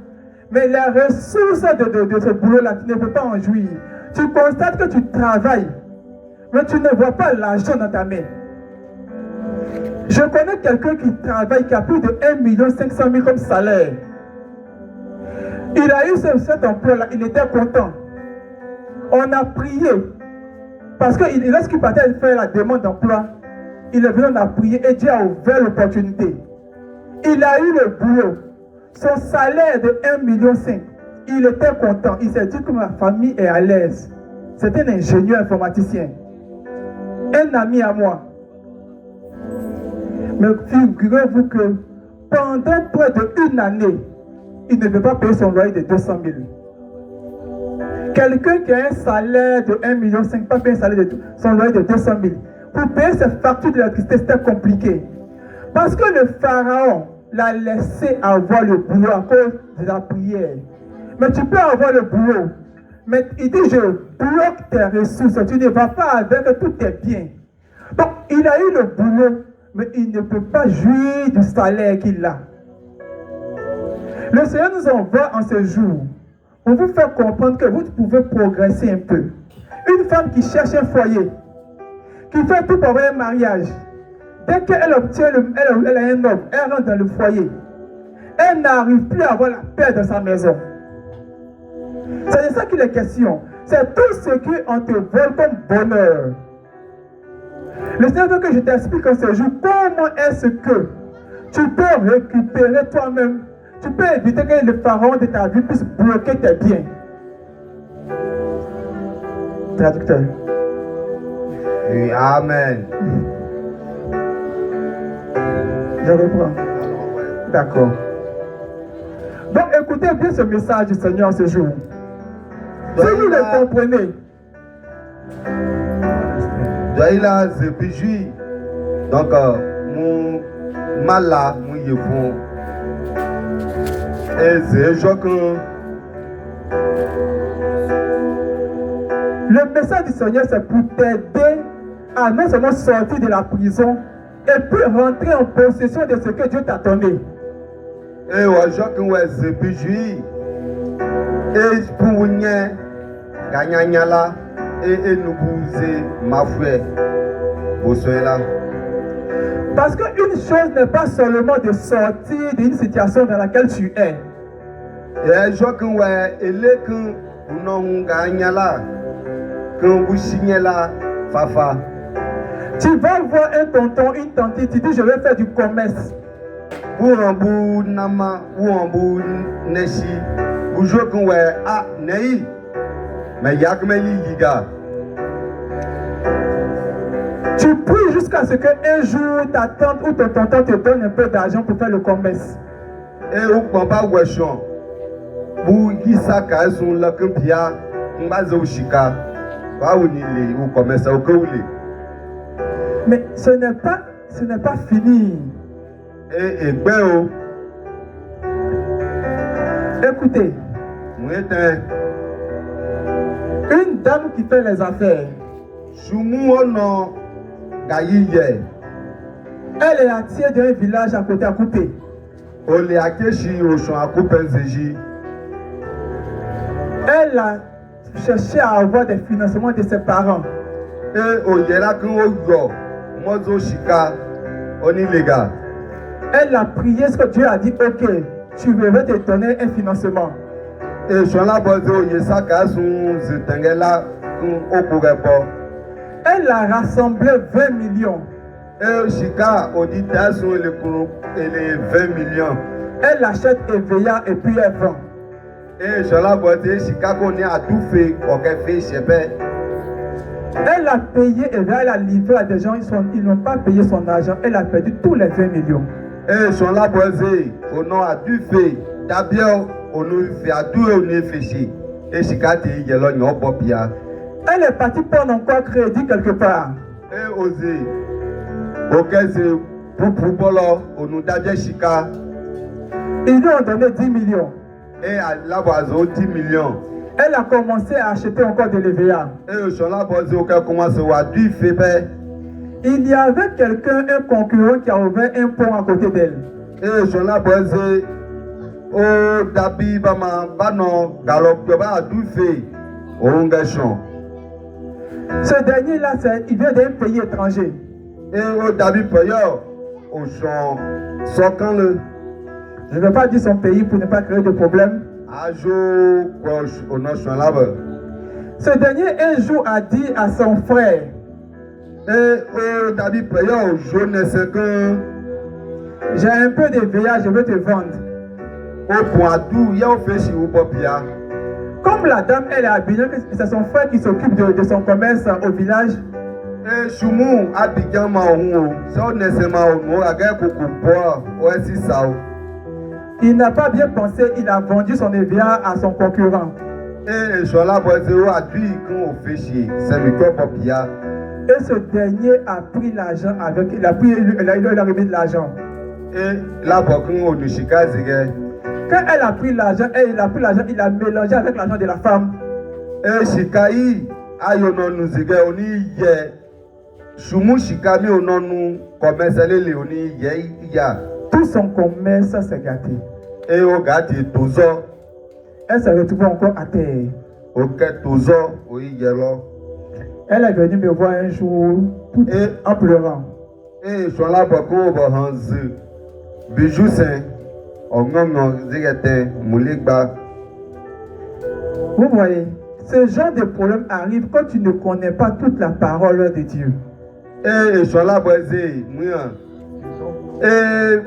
C: mais les ressources de ce boulot-là, tu ne peux pas en jouir. Tu constates que tu travailles, mais tu ne vois pas l'argent dans ta main. Je connais quelqu'un qui travaille, qui a plus de 1 500 000 comme salaire. Il a eu cet emploi-là, il était content. On a prié, parce que lorsqu'il partait faire la demande d'emploi, il est venu, on a prié et Dieu a ouvert l'opportunité. Il a eu le boulot. Son salaire de 1,5 million. Il était content. Il s'est dit que ma famille est à l'aise. C'est un ingénieur informaticien. Un ami à moi. Mais figurez-vous que pendant près d'une année, il ne peut pas payer son loyer de 200 000. Quelqu'un qui a un salaire de 1,5 million, pas payer son loyer de 200 000. Pour payer ses factures d'électricité, c'était compliqué. Parce que le pharaon l'a laissé avoir le boulot à cause de la prière. Mais tu peux avoir le boulot. Mais il dit, je bloque tes ressources. Tu ne vas pas avec tous tes biens. Donc, il a eu le boulot, mais il ne peut pas jouir du salaire qu'il a. Le Seigneur nous envoie en ce jour pour vous faire comprendre que vous pouvez progresser un peu. Une femme qui cherche un foyer, qui fait tout pour avoir un mariage. Dès qu'elle obtient, elle a un homme, elle rentre dans le foyer. Elle n'arrive plus à avoir la paix dans sa maison. C'est de ça qu'il est question. C'est tout ce qu'on te vole comme bonheur. Le Seigneur veut que je t'explique en ce jour comment est-ce que tu peux récupérer toi-même. Tu peux éviter que le pharaon de ta vie puisse bloquer tes biens. Traducteur.
H: Et amen.
C: Je reprends. D'accord. Donc écoutez bien ce message du Seigneur ce jour. Si vous le comprenez.
H: Doïla zepijui. Donc mon mala mon yevon. Et c'est joquin.
C: Le message du Seigneur, c'est pour t'aider à non seulement sortir de la prison et puis rentrer en possession de ce que Dieu t'a donné.
H: Et aujourd'hui, c'est bijou. Et pour nous, gagnanyala et nous bouser ma frère. Besoin là.
C: Parce qu'une chose n'est pas seulement de sortir d'une situation dans laquelle tu es.
H: Et aujourd'hui, il est que nous gagnala. Quand vous signez là, Fafa.
C: Tu vas voir un tonton, une tante, tu dis je vais faire du commerce.
H: Ou un bout nama, ou un bout neshi. Vous jouez comme ah, nei. Mais yak me yiga.
C: Tu pries jusqu'à ce qu'un jour ta tante ou ton tonton te donne un peu d'argent pour faire le commerce.
H: Et au papa weshon. Vous qui saka son lakumpia, mbazo shika.
C: Mais ce n'est pas fini. Écoutez, une dame qui fait les affaires, Elle est attirée d'un village à côté à couper.
H: Ole akeshi oshon akupenzeji.
C: Elle a cherché à avoir des financements de ses parents.
H: Et oyela kun oyo mozo shika onilega.
C: Elle a prié ce que Dieu a dit, ok, tu veux te donner un financement.
H: Et shon la bozo oyesa ka sun zitengela kun okurepo.
C: Elle a rassemblé 20 millions.
H: Et shika odita sun le kuru ele 20 millions.
C: Elle achète Eveya et puis elle vend.
H: Et shon la bozo shika koni a tout fait okefe shepe.
C: Elle a payé Eveya, elle a livré à des gens, ils n'ont pas payé son argent. Elle a perdu tous les 20 millions.
H: Et shon la bozo ono a tout fait tabio ono fait a tout ono fait. Et shika te yelo nyo popia.
C: Elle est partie prendre encore crédit quelque part.
H: Et osé. Okeze pour bolo onu daje shika.
C: Ils lui ont donné 10 millions.
H: Et à la boiseau 10 millions.
C: Elle a commencé à acheter encore de l'EVA.
H: Et sur la boiseau qui commence à voir du fait.
C: Il y avait quelqu'un, un concurrent qui a ouvert un pont à côté d'elle.
H: Et sur la boiseau, oh dabi bama bano galop ba du fait. Ongachon.
C: Ce dernier-là, il vient d'un pays étranger.
H: Et au dabi payo au champ sokan le.
C: Je ne vais pas dire son pays pour ne pas créer de problème.
H: Ajo proche au nom champ là-bas.
C: Ce dernier un jour a dit à son frère.
H: Et au dabi payo je ne sais que
C: j'ai un peu de VA, je veux te vendre.
H: Au point tout, il y a fait chez vous popia.
C: Comme la dame, elle est habillée, c'est son frère qui s'occupe de son commerce au village.
H: Et Choumou, Abidjan Mahou, ça on est Mahou, à guerre pour boire, ouais, si ça.
C: Il n'a pas bien pensé, il a vendu son EVA à son concurrent.
H: Et je là, Boiseo a dit qu'on fait chier, c'est le corps popia.
C: Et ce dernier a pris l'argent avec, il a remis de l'argent.
H: Et là, on ne chica,
C: quand elle a pris l'argent, il a mélangé avec l'argent de la femme.
H: Et Chicaï, ayonon nous zige, on y est. Choumou Chikami, on nous commerce, on y est.
C: Tout son commerce s'est gâté.
H: Et au gâté, tout ça.
C: Elle s'est retrouvée encore à terre.
H: Ok, tout ça, oui, yellow.
C: Elle est venue me voir un jour, tout en pleurant.
H: Et je suis là pour que bijou saint. Vous
C: voyez, ce genre de problème arrive quand tu ne connais pas toute la parole de Dieu.
H: Et je suis là pour dire, et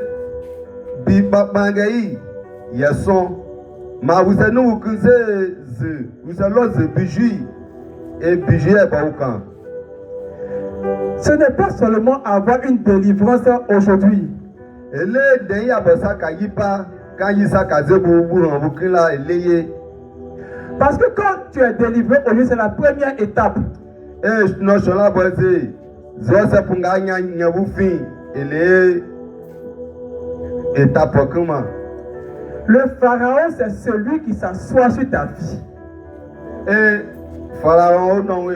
H: Bibabangaï, Yasson, ma vous êtes nous que vous allez bijou et bijou est pas au camp.
C: Ce n'est pas seulement avoir une délivrance aujourd'hui. Parce que quand tu es délivré aujourd'hui, c'est la première étape. Le pharaon, c'est celui qui s'assoit sur ta vie.
H: Et pharaon, non,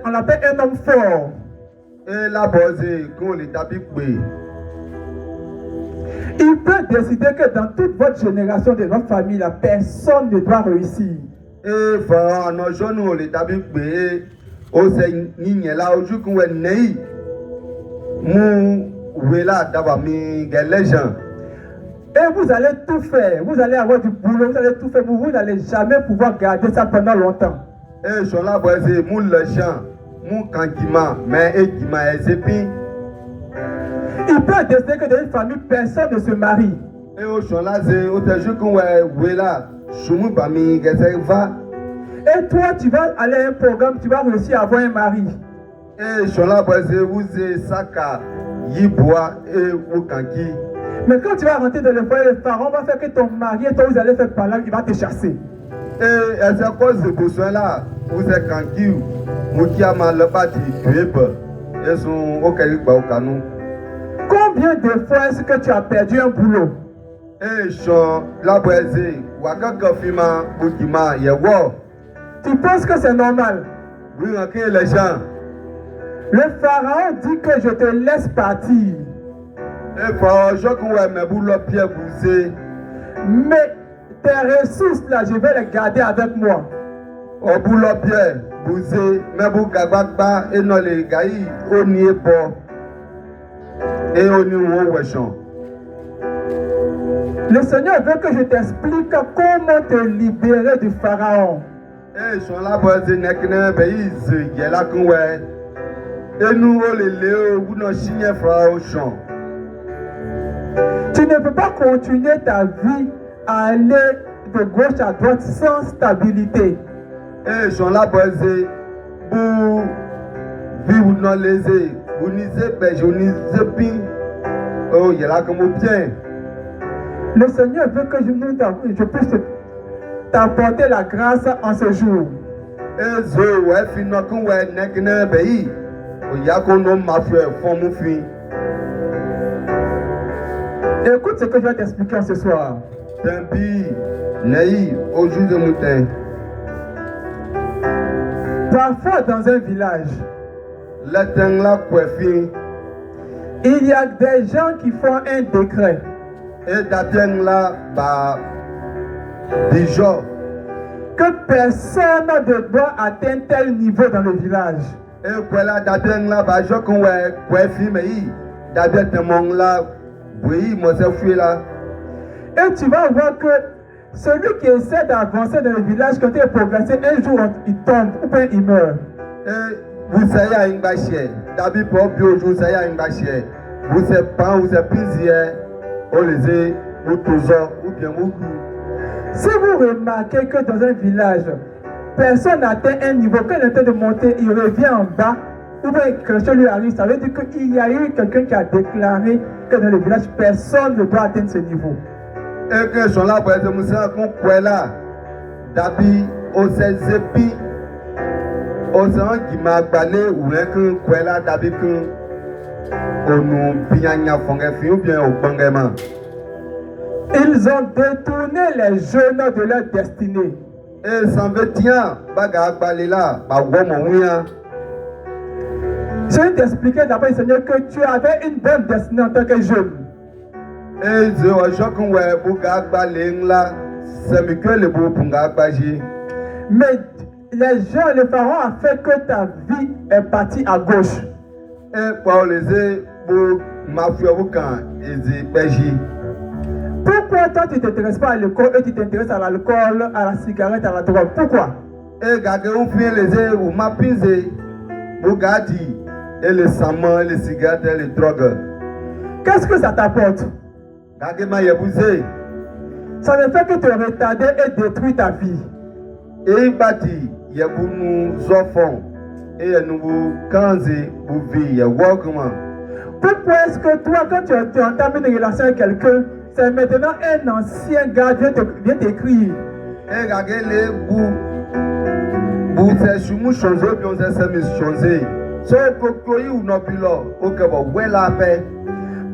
C: on l'appelle un homme fort.
H: Et la base, qu'on les tapis.
C: Il peut décider que dans toute votre génération de votre famille, la personne ne doit réussir.
H: Et pharaon, nos jeunes, on les tapis. Au Seigneur, là, au jour qu'on est né,
C: et vous allez tout faire, vous allez avoir du boulot, vous allez tout faire, vous n'allez jamais pouvoir garder ça pendant longtemps.
H: Et je là boisé mon legend, mon kantima, mais ekima ezepi.
C: Il peut décider que dans une famille, personne ne se marie.
H: Et au chola c'est au teju qu'on ouais là, chumu bami va.
C: Et toi tu vas aller à un programme, tu vas réussir à avoir un mari.
H: Et chola boisé vous saka yiboa et ou kanki.
C: Mais quand tu vas rentrer dans le foyer, le pharaon va faire que ton mari et toi vous allez faire par là, il va te chasser.
H: Et c'est à cause de ce là, vous êtes kanki, vous qui a mal le bâti, tu es peur. Et son aucun au canon.
C: Combien de fois est-ce que tu as perdu un boulot?
H: Et je la boisé, Wakaka Fima, Boukima, Yawo.
C: Tu penses que c'est normal?
H: Oui, ok, les gens.
C: Le pharaon dit que je te laisse partir.
H: Et Pharaon, je crois que mes boules pieds bousés.
C: Mais tes ressources là, je vais les garder avec moi.
H: Au bout de pied bousés, mes boules gabagba et non les gaïs, on n'y est pas. Et on y est wesh-on.
C: Le Seigneur veut que je t'explique comment te libérer du pharaon.
H: Et sont là pour dire que il y a là qu'on ouais. Et nous on les léo, vous n'en signez pas au champ.
C: Tu ne peux pas continuer ta vie à aller de gauche à droite sans stabilité.
H: Et sont là pour dire vous vivez dans les airs, vous n'isez pas, vous n'isez pas. Oh, il y a là comme bien.
C: Le Seigneur veut que je puisse t'apporter la grâce en ce jour.
H: Et zo ouais finalement qu'on ouais nekne pays. Il y a qu'on nomme ma frère femme fin.
C: Écoute ce que je vais t'expliquer ce soir.
H: Tempi, Naï, au jour de moutin.
C: Parfois dans un village,
H: La teng la coiffine.
C: il y a des gens qui font un décret.
H: Et la teng la bah déjà.
C: Que personne ne doit atteindre tel niveau dans le village.
H: Et voilà la teng la bah je qu'on ouais coiffine mais d'abord temong la oui moi c'est fui là.
C: Et tu vas voir que celui qui essaie d'avancer dans le village, quand il est progressé, un jour il tombe ou bien il meurt.
H: Et vous savez à une bâchère. D'abord pour bio vous savez à une bâchère. Vous savez pas vous savez pisier. On les est ou toujours ou bien beaucoup.
C: Si vous remarquez que dans un village, personne n'atteint un niveau, quand il est en train de monter, il revient en bas, ou bien quelque chose lui arrive, ça veut dire qu'il y a eu quelqu'un qui a déclaré que dans le village, personne ne doit atteindre ce niveau.
H: Et que sont là pour être moussa qu'on quoi là. D'abord on s'est zépi. On s'en qui m'a balé ou un que quoi là d'abord que on nous bien ou bien au bangement.
C: Ils ont détourné les jeunes de leur destinée.
H: Et sans vêtements, baga balé là, bah ouais mon ouïa.
C: Je vais t'expliquer d'abord, Seigneur, que tu avais une bonne destinée en tant que jeune.
H: Et je qu'on ouais baga balé là, c'est mieux que le beau punga baji.
C: Mais les gens, le pharaon a fait que ta vie est partie à gauche.
H: Et pour les pour ma foi vous quand ils baji.
C: Pourquoi toi tu ne t'intéresses pas à l'école et tu t'intéresses à l'alcool, à la cigarette, à la drogue? Pourquoi?
H: Et gardez vous fait les ou ma pisé, vous gardez et les samans, les cigarettes et les drogues.
C: Qu'est-ce que ça t'apporte?
H: Gardez ma yabusé.
C: Ça ne fait que te retarder et détruire ta vie.
H: Et bâti, yabou nous offrons et nous kanzi vous vie, yawakuma.
C: Pourquoi est-ce que toi, quand tu entames une relation avec quelqu'un, c'est maintenant un ancien gars vient t'écrire?
H: Et gardez les bouts, c'est chumou changé, puis on s'est mis changé. Sauf que ou non, puis là, ok, bon, où est la paix?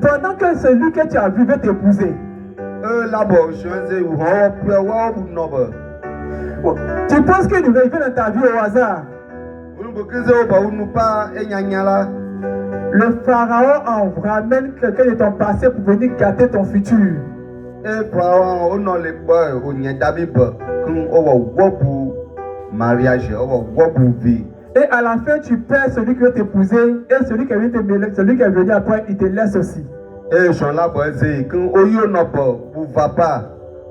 C: Pendant que celui que tu as vu veut t'épouser.
H: Là-bas, changé, ou non,
C: tu penses qu'il vient dans ta vie au hasard? Le pharaon ramène quelqu'un de ton passé pour venir gâter ton futur. Et à la fin, tu perds celui qui veut t'épouser et celui qui est venu te mêler, celui qui est venu après, il te laisse aussi.
H: Et je suis là pour dire que vous ne va pas,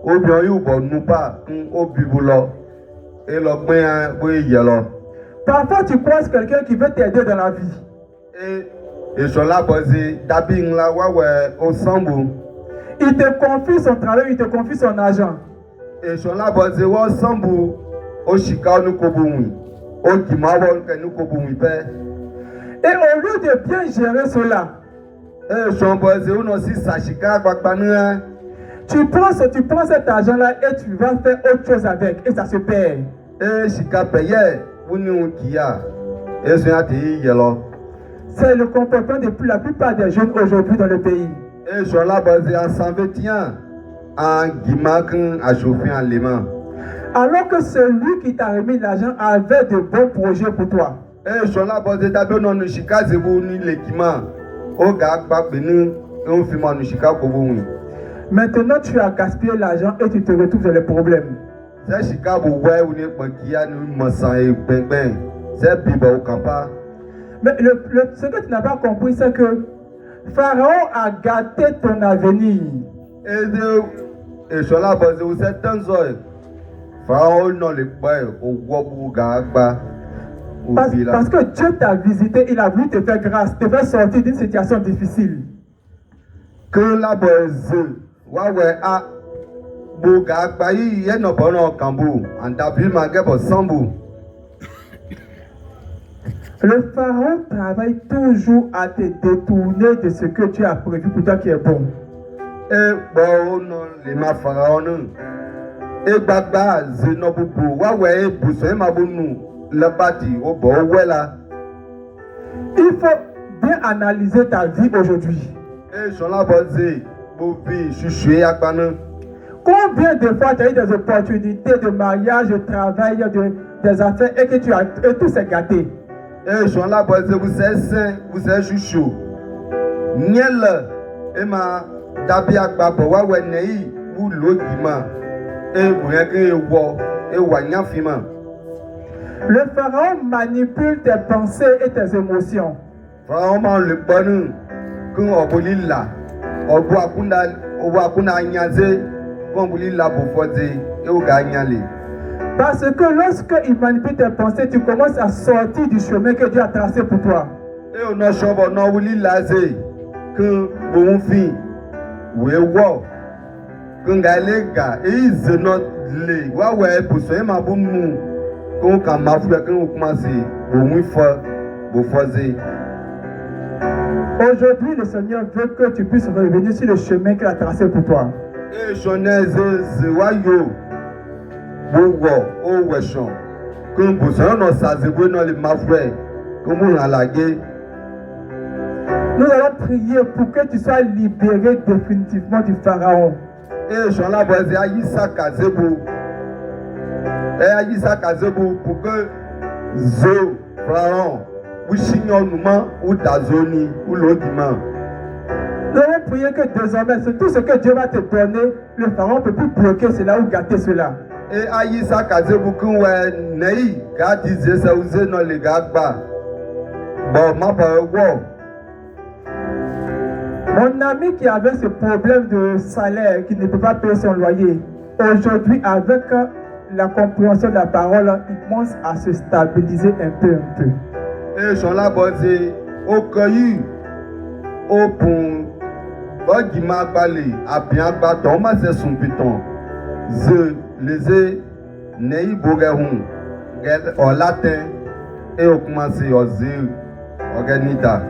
H: ou bien vous ne pas, ou bien et le bien, oui, alors.
C: Parfois, tu croises quelqu'un qui veut t'aider dans la vie.
H: Et je suis là pour dire, d'abord, là, au Sambou.
C: Il te confie son travail, il te confie son argent.
H: Et je suis là pour dire, au Sambou, au Chicago, nous Koboumi, au Kimawa, nous Koboumi, père.
C: Et au lieu de bien gérer cela,
H: et je suis là pour dire, on aussi, ça, Chicago,
C: tu prends cet argent-là et tu vas faire autre chose avec, et ça se perd.
H: Et Chicago payé, vous nous qui a. Et
C: c'est le comportement de la plupart des jeunes aujourd'hui dans le pays.
H: Et je suis là basé en 121 en Guimac à chauffer en Léman.
C: Alors que celui qui t'a remis l'argent avait de bons projets pour toi.
H: Et sur la base de ta bonne on chika zebu ni l'équipement. O ga gba benu on fi ma chika ko bo.
C: Maintenant tu as gaspillé l'argent et tu te retrouves dans les problèmes.
H: C'est chika bo ouais ou ne bankia ni masan e ben. C'est biba au campa.
C: Mais ce que tu n'as pas compris c'est que Pharaon a gâté ton avenir.
H: Et sur la base de cette temps Pharaon non le boy au wobu ga gba.
C: Parce que Dieu t'a visité, il a voulu te faire grâce, te faire sortir d'une situation difficile.
H: Que la base, ouais, ah, Boga, Bayi, y'a no bon en Cambo, en d'appui Magabo Sambu.
C: Le pharaon travaille toujours à te détourner de ce que Dieu a prévu pour toi qui est bon.
H: Et bon, non, les ma pharaon, et Baba, Zenobubu, ouais, Boussoy Mabounou. Le bâti au bon là.
C: Il faut bien analyser ta vie aujourd'hui.
H: Et sur la base, Bobi, je suis à Banan.
C: Combien de fois tu as eu des opportunités de mariage, de travail, des affaires et que et tout s'est gâté?
H: Et sur la base, vous êtes sain, vous êtes chouchou. Niel, et ma dabi akbabo, wa wenei, ou l'ogima, et vous regardez et wanyafima.
C: Le pharaon manipule tes pensées et tes émotions.
H: Pharaon le bonheur, quand on voulait là, on voit qu'on a gagné, on voulait là pour faire et on gagne.
C: Parce que lorsque il manipule tes pensées, tu commences à sortir du chemin que Dieu a tracé pour toi.
H: Et on a choisi, on voulait là, quand on fait, oui, wow, quand les gars, et ils ont notre lait, ouais, pour ça, ma bonne. Quand ma frère, quand on commence, vous faites.
C: Aujourd'hui, le Seigneur veut que tu puisses revenir sur le chemin qu'il a tracé pour toi.
H: Et je n'ai wayo, oh weshon. Quand vous êtes dans sa zébo dans les ma frère, comment on a lagué.
C: Nous allons prier pour que tu sois libéré définitivement du pharaon.
H: Et je l'ai basé à Isaka zébo. Et à Isaka zébo pour que zo pharaon ou chignonement ou dazoni ou l'odiment.
C: Nous allons prier que désormais, c'est tout ce que Dieu va te donner, le pharaon ne peut plus bloquer cela ou gâter cela.
H: Et à Isaka zébo qu'on ouais nei gâtiser ça usé dans les gagba. Bon ma parole.
C: Mon ami qui avait ce problème de salaire, qui ne peut pas payer son loyer, aujourd'hui, avec la compréhension de la parole, il commence à se stabiliser un peu.
H: Et je l'ai basé au cueilli, au pont, au guimard balé, à bien battre, c'est son piton. Je les ai nés bourgeois, en latin, et au commencé au zéro, organita.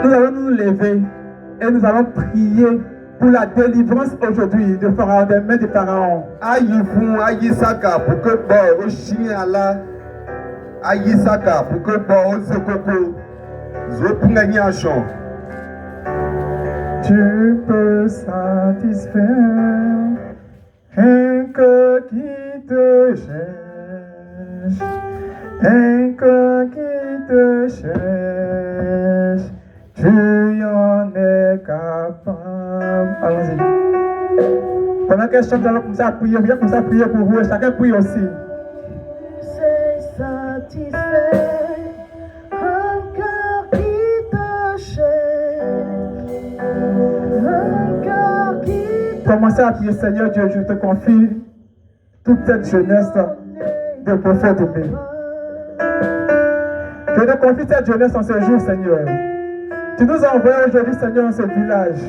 C: Nous allons nous lever et nous allons prier pour la délivrance aujourd'hui de Pharaon, des mains de Pharaon.
H: Aïfou, Aïsaka, pour que bon, au chien là, Aïsaka, pour que bon, au zekoko, zopungani en chant.
C: Tu peux satisfaire un cœur qui te cherche, un cœur qui te cherche. Tu en es capable. Allons-y. Pendant qu'elle chante, nous allons commencer à prier. Viens commencer à prier pour vous et chacun prie aussi.
I: C'est satisfait, un cœur qui te cherche, un cœur qui te
C: Commencez à prier, Seigneur Dieu, je te confie toute cette jeunesse de prophète aimé. Je te confie cette jeunesse en ce jour, Seigneur. Tu nous as envoyés aujourd'hui, Seigneur, dans ce village.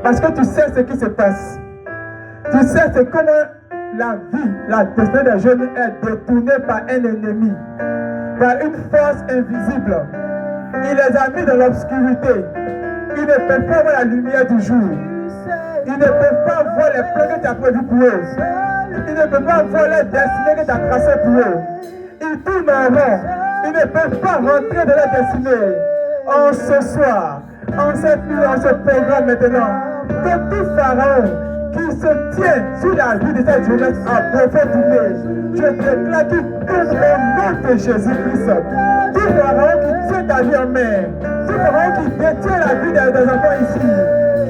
C: Parce que tu sais ce qui se passe. Tu sais c'est comment la vie, la destinée des jeunes est détournée par un ennemi, par une force invisible. Il les a mis dans l'obscurité. Ils ne peuvent pas voir la lumière du jour. Ils ne peuvent pas voir les plans que tu as prévus pour eux. Ils ne peuvent pas voir les destinées que tu as tracées pour eux. Ils tournent en rond. Ils ne peuvent pas rentrer dans la destinée. En ce soir, en cette nuit, en ce programme maintenant, que tout pharaon qui se tient sur la vie de cette jeunesse à profond tourné. Je déclare qu'il tombe au nom de Jésus-Christ. Tout pharaon qui tient ta vie en main, tout pharaon qui détient la vie des enfants ici,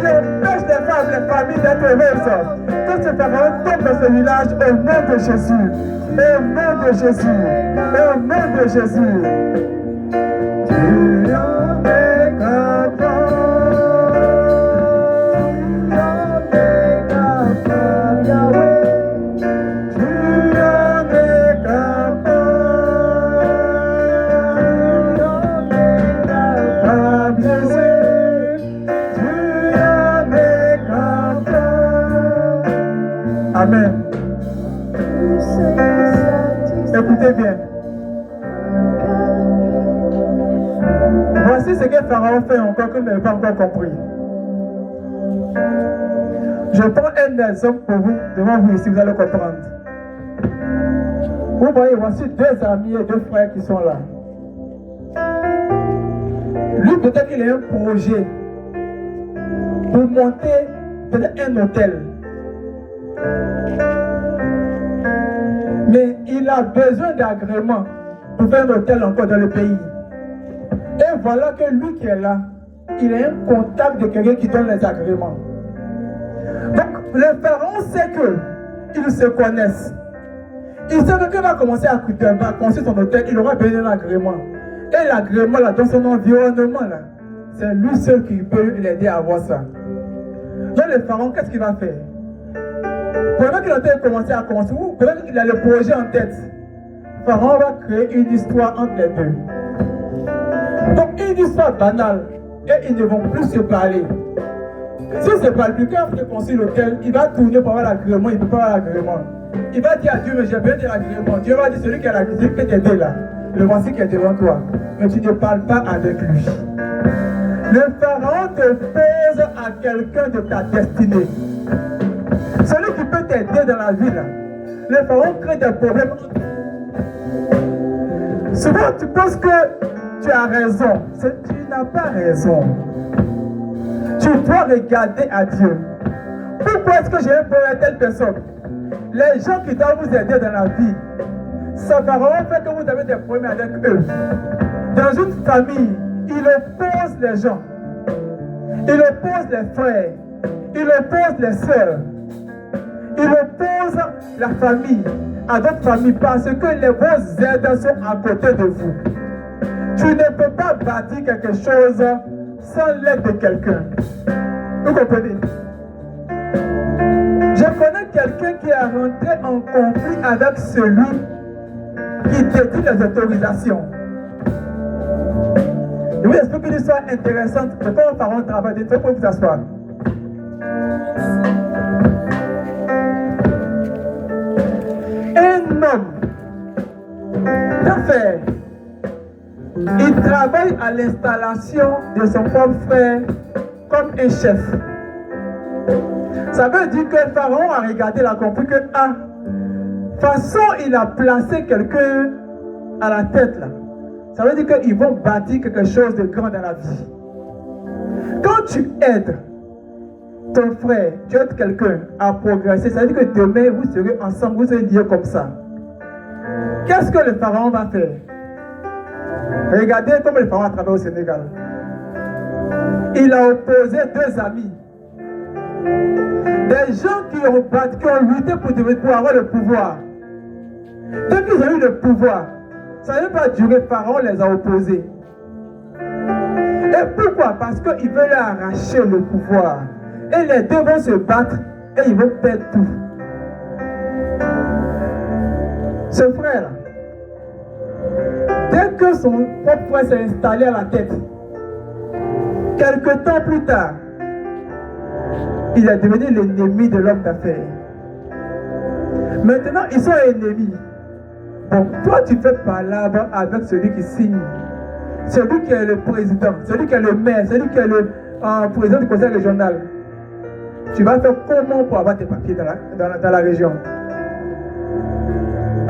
C: qui empêche les femmes, les familles d'être heureuses, que ce pharaon tombe dans ce village au nom de Jésus. Au nom de Jésus. Au nom de Jésus. Tu en es capable. Amen. Écoutez bien. Voici ce que Pharaon fait encore que vous n'avez pas encore compris. Je prends un exemple pour vous, devant vous ici, vous allez comprendre. Vous voyez, voici deux amis et deux frères qui sont là. Lui, peut-être qu'il a un projet pour monter peut-être un hôtel. Mais il a besoin d'agrément pour faire un hôtel encore dans le pays. Et voilà que lui qui est là, il a un contact de quelqu'un qui donne les agréments. Donc le pharaon sait qu'ils se connaissent. Il sait que quand il va commencer à construire son hôtel, il aura besoin d'un agrément. Et l'agrément là, dans son environnement là, c'est lui seul qui peut l'aider à avoir ça. Donc le pharaon, qu'est-ce qu'il va faire? Pendant qu'il a commencé à construire, pendant qu'il a le projet en tête, Pharaon va créer une histoire entre les deux. Donc une histoire banale, et ils ne vont plus se parler. Si c'est pas plus, quand il construit l'hôtel, il va tourner pour avoir l'agrément, il ne peut pas avoir l'agrément. Il va dire à Dieu, mais j'ai besoin de l'agrément. Dieu va dire, celui qui a l'agrément peut t'aider là. Le voici qui est devant toi. Mais tu ne parles pas avec lui. Le pharaon te pose à quelqu'un de ta destinée. Celui qui peut t'aider dans la vie là. Le pharaon crée des problèmes. Souvent tu penses que tu as raison. Tu n'as pas raison. Tu dois regarder à Dieu. Pourquoi est-ce que j'ai un problème à telle personne? Les gens qui doivent vous aider dans la vie, ça pharaon fait que vous avez des problèmes avec eux. Dans une famille, il oppose les gens. Il oppose les frères. Il oppose les sœurs. Il oppose la famille à d'autres familles parce que les vos aides sont à côté de vous. Tu ne peux pas bâtir quelque chose sans l'aide de quelqu'un. Vous comprenez? Je connais quelqu'un qui est rentré en conflit avec celui qui détient les autorisations. Je vous explique une histoire intéressante de comment Pharaon travaille. Il faut vous asseoir. Un homme d'affaires, il travaille à l'installation de son propre frère comme un chef. Ça veut dire que Pharaon a regardé, il a compris que, façon il a placé quelqu'un à la tête là. Ça veut dire qu'ils vont bâtir quelque chose de grand dans la vie. Quand tu aides ton frère, tu aides quelqu'un à progresser, ça veut dire que demain vous serez ensemble, vous serez liés comme ça. Qu'est-ce que le pharaon va faire? Regardez comment le pharaon a travaillé au Sénégal. Il a opposé deux amis. Des gens qui ont lutté pour avoir le pouvoir. Dès qu'ils ont eu le pouvoir, ça n'a pas duré, Pharaon les a opposés. Et pourquoi? Parce qu'ils veulent arracher le pouvoir. Et les deux vont se battre et ils vont perdre tout. Ce frère-là, dès que son propre frère s'est installé à la tête, quelque temps plus tard, il est devenu l'ennemi de l'homme d'affaires. Maintenant, ils sont ennemis. Bon, toi, tu fais palabre avec celui qui signe, celui qui est le président, celui qui est le maire, celui qui est le président du conseil régional. Tu vas faire comment pour avoir tes papiers dans la région?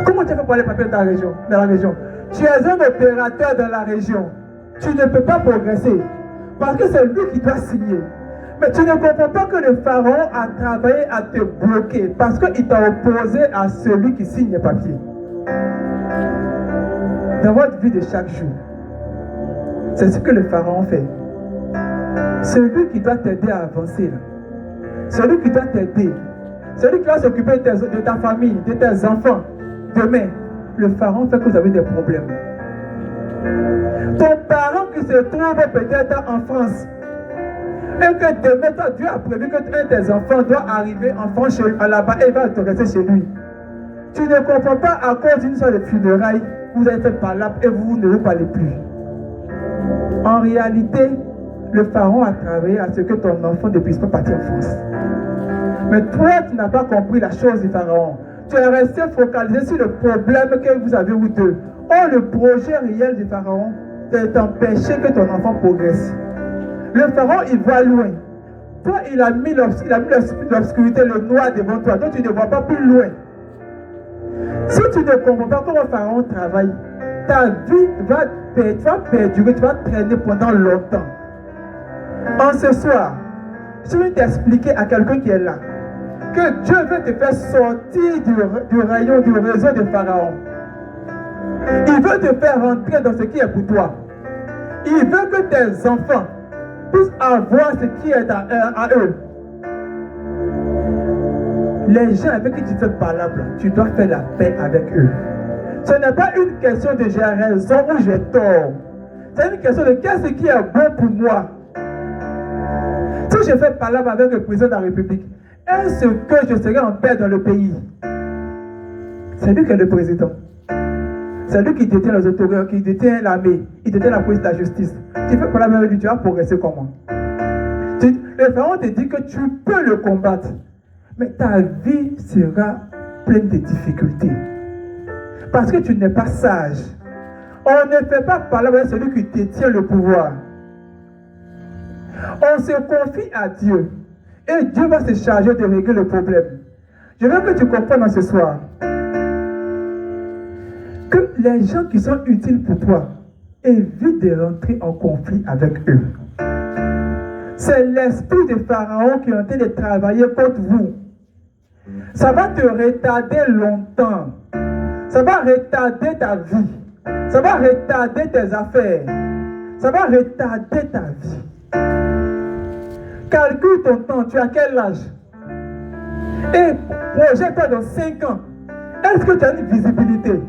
C: Comment tu fais pour avoir les papiers dans la région? Tu es un opérateur dans la région. Tu ne peux pas progresser parce que c'est lui qui doit signer.
J: Mais tu ne comprends pas que le pharaon a travaillé à te bloquer parce qu'il t'a opposé à celui qui signe les papiers. Dans votre vie de chaque jour, c'est ce que le pharaon fait. Celui qui doit t'aider à avancer, là. Celui qui doit t'aider, celui qui va s'occuper de ta famille, de tes enfants, demain, le pharaon fait que vous avez des problèmes. Ton parent qui se trouve peut-être en France, et que demain, toi, Dieu a prévu que un de tes enfants doit arriver en France là-bas et il va te rester chez lui. Tu ne comprends pas à cause d'une sorte de funérailles, vous avez fait par là et vous ne vous parlez plus. En réalité, le pharaon a travaillé à ce que ton enfant ne puisse pas partir en France. Mais toi, tu n'as pas compris la chose du pharaon. Tu es resté focalisé sur le problème que vous avez ou deux. Or, le projet réel du pharaon, c'est d'empêcher que ton enfant progresse. Le pharaon, il voit loin. Toi, il a mis l'obscurité, le noir devant toi. Donc, tu ne vois pas plus loin. Si tu ne comprends pas comment le pharaon travaille, ta vie va perdurer, tu vas traîner pendant longtemps. En ce soir, je vais t'expliquer à quelqu'un qui est là que Dieu veut te faire sortir du rayon, du réseau de Pharaon. Il veut te faire rentrer dans ce qui est pour toi. Il veut que tes enfants puissent avoir ce qui est à eux. Les gens avec qui tu fais parlable, tu dois faire la paix avec eux. Ce n'est pas une question de j'ai raison ou j'ai tort. C'est une question de qu'est-ce qui est bon pour moi. Si je fais parlable avec le président de la République, est-ce que je serai en paix dans le pays? C'est lui qui est le président. C'est lui qui détient les autorités, qui détient l'armée, il détient la police, la justice. Tu fais parlable avec lui, tu vas progresser comment? Le pharaon te dit que tu peux le combattre, mais ta vie sera pleine de difficultés. Parce que tu n'es pas sage. On ne fait pas parlable avec celui qui détient le pouvoir. On se confie à Dieu. Et Dieu va se charger de régler le problème. Je veux que tu comprennes ce soir que les gens qui sont utiles pour toi, évite de rentrer en conflit avec eux. C'est l'esprit de Pharaon qui est en train de travailler contre vous. Ça va te retarder longtemps. Ça va retarder ta vie. Ça va retarder tes affaires. Ça va retarder ta vie. Calcule ton temps, tu as quel âge? Et projette-toi dans 5 ans. Est-ce que tu as une visibilité?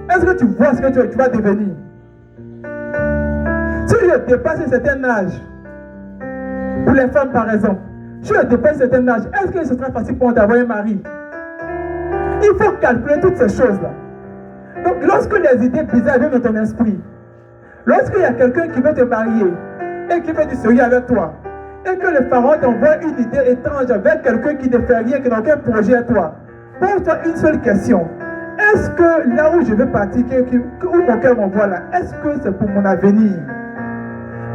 J: Est-ce que tu vois ce que tu vas devenir? Si je dépasse un certain âge, pour les femmes par exemple, si je dépasse un certain âge, est-ce que ce sera facile pour moi d'avoir un mari? Il faut calculer toutes ces choses-là. Donc lorsque les idées bizarres viennent dans ton esprit, lorsqu'il y a quelqu'un qui veut te marier et qui veut du sérieux avec toi, et que le pharaon t'envoie une idée étrange avec quelqu'un qui ne fait rien, qui n'a aucun projet à toi, pose-toi une seule question. Est-ce que là où je vais partir, où mon cœur m'envoie là, est-ce que c'est pour mon avenir?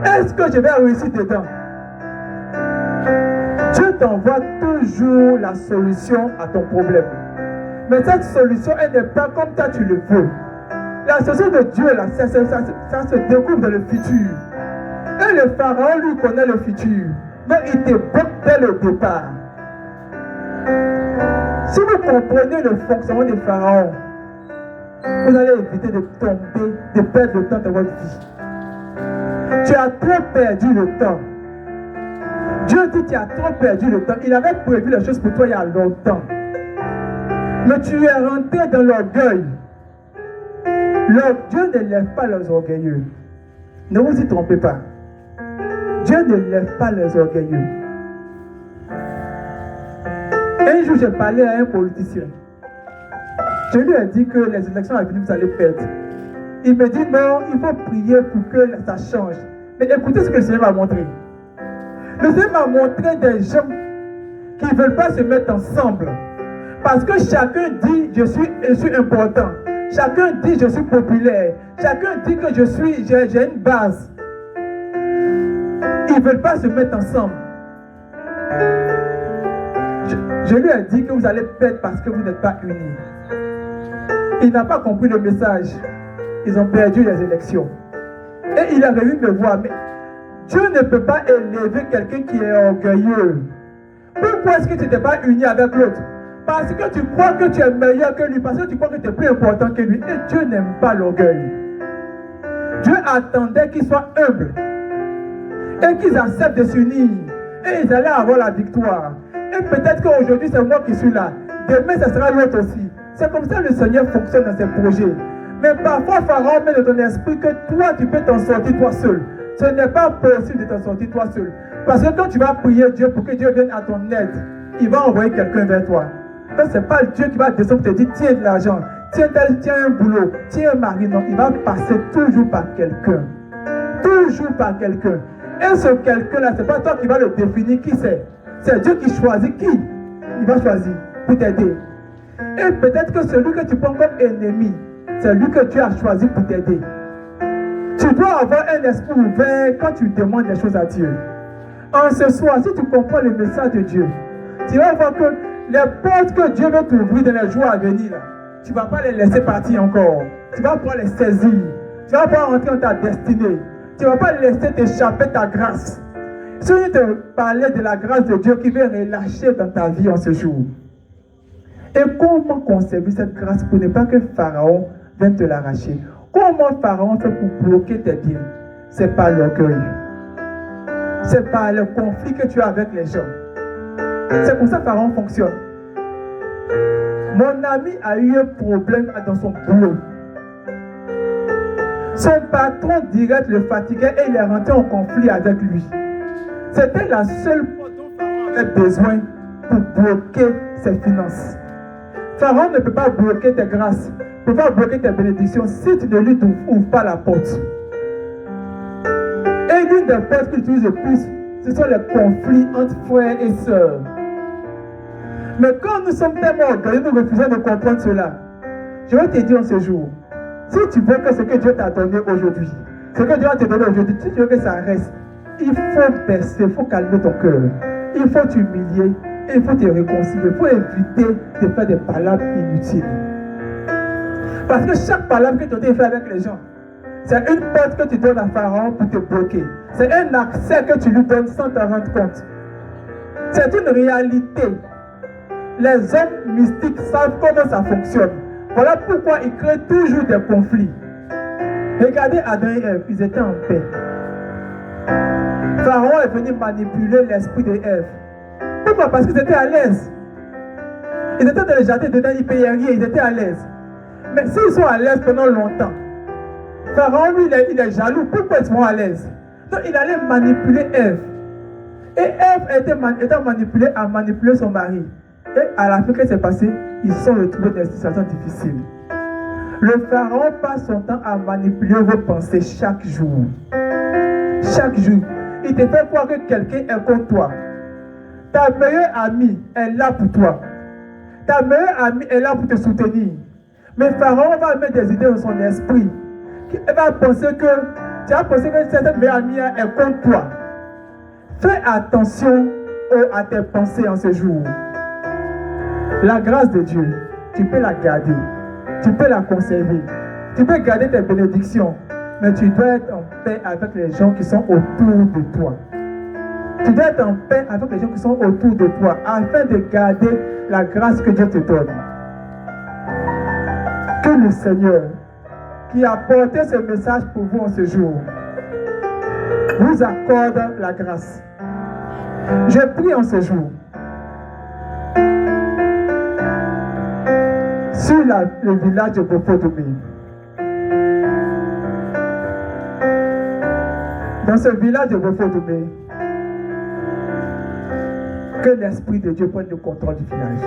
J: Est-ce que je vais réussir dedans? Dieu t'envoie toujours la solution à ton problème. Mais cette solution, elle n'est pas comme toi tu le veux. La solution de Dieu, là, ça se découvre dans le futur. Et le pharaon, lui, connaît le futur. Donc, il te bloque dès le départ. Si vous comprenez le fonctionnement des pharaons, vous allez éviter de tomber, de perdre le temps de votre vie. Tu as trop perdu le temps. Dieu dit que tu as trop perdu le temps. Il avait prévu les choses pour toi il y a longtemps. Mais tu es rentré dans l'orgueil. Dieu ne lève pas les orgueilleux. Ne vous y trompez pas. Dieu ne lève pas les orgueilleux. Un jour, j'ai parlé à un politicien. Je lui ai dit que les élections à venir, vous allez perdre. Il me dit non, il faut prier pour que ça change. Mais écoutez ce que le Seigneur m'a montré. Le Seigneur m'a montré des gens qui ne veulent pas se mettre ensemble. Parce que chacun dit je suis important. Chacun dit je suis populaire. Chacun dit que j'ai une base. Ils ne veulent pas se mettre ensemble. Je lui ai dit que vous allez perdre parce que vous n'êtes pas unis. Il n'a pas compris le message. Ils ont perdu les élections. Et il avait vu me voir. Mais Dieu ne peut pas élever quelqu'un qui est orgueilleux. Pourquoi est-ce que tu n'étais pas uni avec l'autre? Parce que tu crois que tu es meilleur que lui, parce que tu crois que tu es plus important que lui. Et Dieu n'aime pas l'orgueil. Dieu attendait qu'ils soient humbles et qu'ils acceptent de s'unir. Et ils allaient avoir la victoire. Et peut-être qu'aujourd'hui c'est moi qui suis là. Demain ce sera l'autre aussi. C'est comme ça que le Seigneur fonctionne dans ses projets. Mais parfois Pharaon met dans ton esprit que toi tu peux t'en sortir toi seul. Ce n'est pas possible de t'en sortir toi seul. Parce que quand tu vas prier Dieu pour que Dieu vienne à ton aide, il va envoyer quelqu'un vers toi. Donc ce n'est pas Dieu qui va descendre pour te dire tiens de l'argent, tiens un boulot, tiens un mari. Non, il va passer toujours par quelqu'un. Toujours par quelqu'un. Et ce quelqu'un-là, ce n'est pas toi qui vas le définir qui c'est. C'est Dieu qui choisit qui il va choisir pour t'aider. Et peut-être que celui que tu prends comme ennemi, c'est lui que Dieu a choisi pour t'aider. Tu dois avoir un esprit ouvert quand tu demandes des choses à Dieu. En ce soir, si tu comprends le message de Dieu, tu vas voir que les portes que Dieu veut t'ouvrir dans les jours à venir, là, tu ne vas pas les laisser partir encore. Tu vas pouvoir les saisir. Tu vas pouvoir entrer dans ta destinée. Tu ne vas pas laisser t'échapper ta grâce. Si je te parlais de la grâce de Dieu qui veut relâcher dans ta vie en ce jour. Et comment conserver cette grâce pour ne pas que Pharaon vienne te l'arracher? Comment Pharaon fait pour bloquer tes biens? C'est pas l'orgueil. C'est pas le conflit que tu as avec les gens. C'est comme ça que Pharaon fonctionne. Mon ami a eu un problème dans son boulot. Son patron direct le fatiguait et il est rentré en conflit avec lui. C'était la seule fois dont Pharaon avait besoin pour bloquer ses finances. Pharaon ne peut pas bloquer tes grâces, ne peut pas bloquer tes bénédictions si tu ne lui ouvres pas la porte. Et l'une des portes qu'il utilise le plus, ce sont les conflits entre frères et sœurs. Mais quand nous sommes tellement orgueilleux, nous refusons de comprendre cela. Je vais te dire en ce jour, si tu veux que ce que Dieu t'a donné aujourd'hui, ce que Dieu va te donner aujourd'hui, si tu veux que ça reste, il faut baisser, il faut calmer ton cœur. Il faut t'humilier, il faut te réconcilier, il faut éviter de faire des palabres inutiles. Parce que chaque palabre que tu as fait avec les gens, c'est une porte que tu donnes à Pharaon pour te bloquer. C'est un accès que tu lui donnes sans te rendre compte. C'est une réalité. Les hommes mystiques savent comment ça fonctionne. Voilà pourquoi ils créent toujours des conflits. Regardez Adam et Ève, ils étaient en paix. Pharaon est venu manipuler l'esprit d'Ève. Pourquoi? Parce qu'ils étaient à l'aise. Ils étaient dans le jardin, dedans, ils ne payaient rien, ils étaient à l'aise. Mais s'ils sont à l'aise pendant longtemps, Pharaon, lui, il est jaloux. Pourquoi ils sont à l'aise? Donc il allait manipuler Ève. Et Ève étant manipulée à manipuler son mari. Et à la fin, qu'est-ce qui s'est passé? Ils se sont retrouvés dans des situations difficiles. Le Pharaon passe son temps à manipuler vos pensées chaque jour. Chaque jour. Il te fait croire que quelqu'un est contre toi. Ta meilleure amie est là pour toi. Ta meilleure amie est là pour te soutenir. Mais Pharaon va mettre des idées dans son esprit. Elle va penser que tu as pensé que cette meilleure amie est contre toi. Fais attention à tes pensées en ce jour. La grâce de Dieu, tu peux la garder. Tu peux la conserver. Tu peux garder tes bénédictions. Mais tu dois être en paix avec les gens qui sont autour de toi. Tu dois être en paix avec les gens qui sont autour de toi afin de garder la grâce que Dieu te donne. Que le Seigneur, qui a porté ce message pour vous en ce jour, vous accorde la grâce. Je prie en ce jour sur le village de Beaufort-Doumé. Dans ce village de Beaufort-Doumé, que l'Esprit de Dieu prenne le contrôle du village.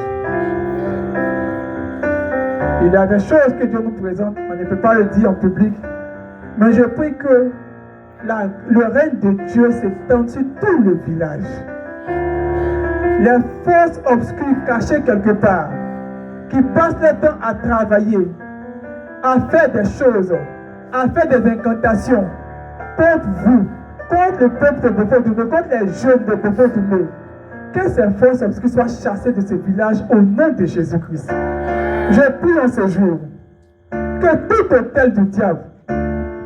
J: Il y a des choses que Dieu nous présente, on ne peut pas le dire en public, mais je prie que le règne de Dieu s'étende sur tout le village. Les forces obscures cachées quelque part, qui passent le temps à travailler, à faire des choses, à faire des incantations contre vous, contre le peuple de Beaufort-Doumé, contre les jeunes de Beaufort-Doumé. Que ces forces obscures soient chassées de ce village au nom de Jésus-Christ. Je prie en ce jour que tout hôtel du diable,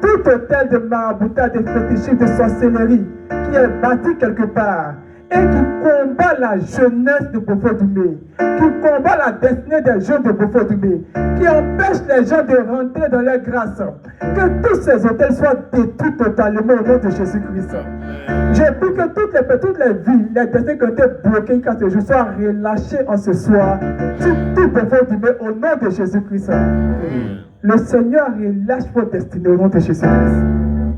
J: tout hôtel de maraboutage, de fétichisme, de sorcellerie, qui est bâti quelque part et qui combat la jeunesse de Beaufort-Dumé, qui combat la destinée des jeunes de Beaufort-Dumé, qui empêche les gens de rentrer dans leur grâce. Que tous ces hôtels soient détruits totalement au nom de Jésus-Christ. J'ai pris que toutes les vies, les destinées qui ont été bloquées quand ce jour soient relâchées en ce soir, tout Beaufort-Dumé au nom de Jésus-Christ. Le Seigneur relâche vos destinées au nom de Jésus-Christ.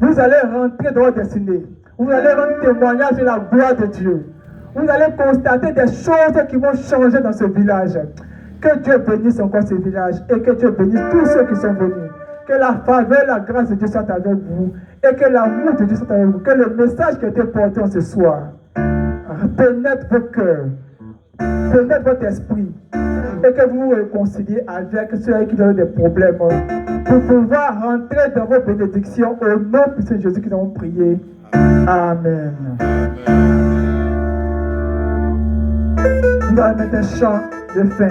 J: Vous allez rentrer dans votre destinée. Vous allez rendre témoignage de la gloire de Dieu. Vous allez constater des choses qui vont changer dans ce village. Que Dieu bénisse encore ce village et que Dieu bénisse tous ceux qui sont venus. Que la faveur, la grâce de Dieu soit avec vous et que l'amour de Dieu soit avec vous. Que le message qui a été porté en ce soir pénètre vos cœurs, pénètre votre esprit et que vous vous réconciliez avec ceux qui ont des problèmes pour pouvoir rentrer dans vos bénédictions au nom de Jésus qui nous avons prié. Amen. Nous allons mettre un chant de fin.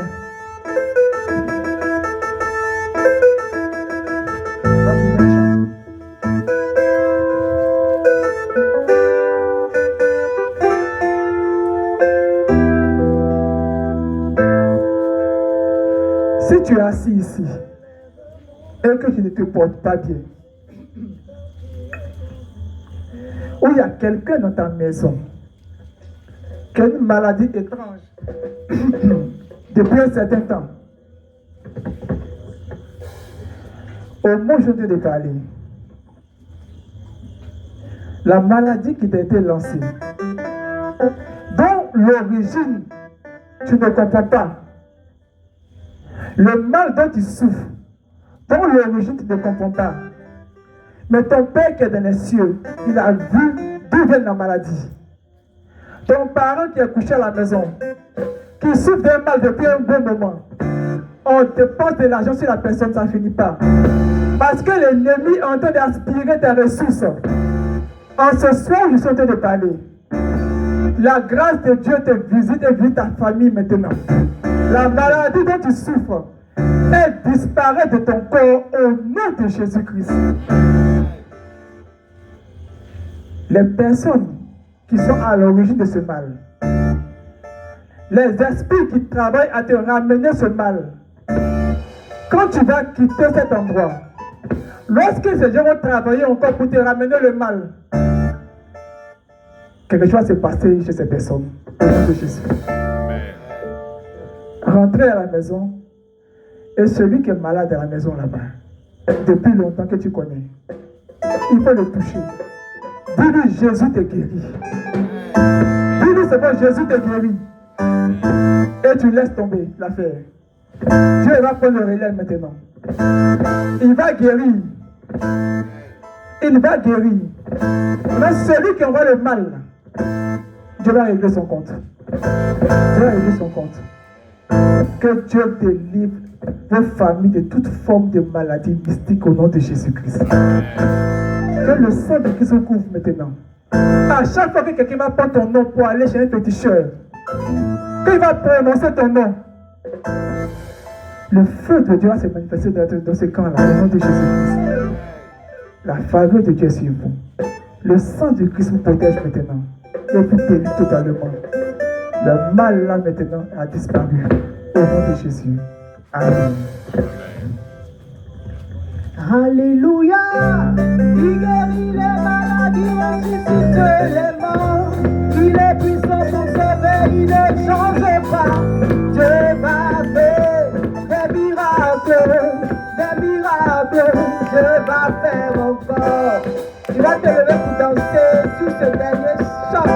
J: Si tu es assis ici et que tu ne te portes pas bien, ou il y a quelqu'un dans ta maison qui a une maladie étrange depuis un certain temps, au moment où je te parler, la maladie qui t'a été lancée, dont l'origine tu ne comprends pas, le mal dont tu souffres, dont l'origine tu ne comprends pas, mais ton Père qui est dans les cieux, il a vu d'où vient la maladie. Ton parent qui est couché à la maison, qui souffre d'un mal depuis un bon moment, on dépense de l'argent sur la personne, ça ne finit pas. Parce que l'ennemi est en train d'aspirer tes ressources. En ce soir, je suis en train de parler. La grâce de Dieu te visite et visite ta famille maintenant. La maladie dont tu souffres, elle disparaît de ton corps au nom de Jésus-Christ. Les personnes qui sont à l'origine de ce mal, les esprits qui travaillent à te ramener ce mal, quand tu vas quitter cet endroit, lorsque ces gens vont travailler encore pour te ramener le mal, quelque chose va se passer chez ces personnes. Au nom de Jésus. Rentrez à la maison et celui qui est malade à la maison là-bas, depuis longtemps que tu connais, il faut le toucher. Dis-lui, Jésus te guérit. Dis-lui, c'est bon, Jésus te guérit. Et tu laisses tomber l'affaire. Dieu va prendre le relais maintenant. Il va guérir. Il va guérir. Mais celui qui envoie le mal, Dieu va régler son compte. Dieu va régler son compte. Que Dieu délivre vos familles de toute forme de maladie mystique au nom de Jésus-Christ. Que le sang de Christ vous couvre maintenant. À chaque fois que quelqu'un va prendre ton nom pour aller chez un féticheur, qu'il va prononcer ton nom, le feu de Dieu va se manifester dans ce camp-là, au nom de Jésus-Christ. La faveur de Dieu est sur vous. Le sang de Christ vous protège maintenant. Et vous délivre totalement. Le mal là maintenant a disparu. Au nom de Jésus. Amen.
E: Alléluia. Il guérit les maladies, ressuscite les morts. Il est puissant pour sauver, il ne change pas. Dieu va faire des miracles, des miracles. Dieu va faire encore. Tu vas te lever pour danser sur ce dernier chant.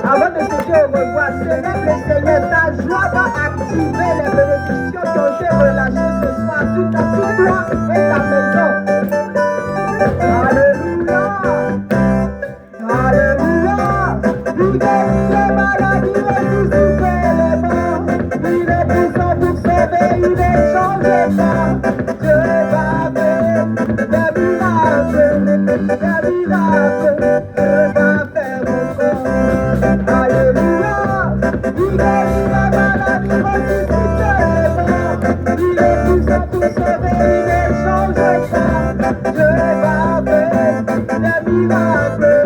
E: Avant de se dire au revoir, célèbre le Seigneur, ta joie va activer les bénédictions qui ont été relâchées ce soir sur toi et ta maison. Alléluia. Alléluia. Il guérit les maladies, ressuscite les morts. Il est puissant pour sauver, il ne change pas. Dieu va faire des miracles, des miracles. Dieu va faire encore. Alléluia. Il guérit les maladies, ressuscite les morts. Il est puissant pour sauver, il ne change pas. Dieu va faire des miracles.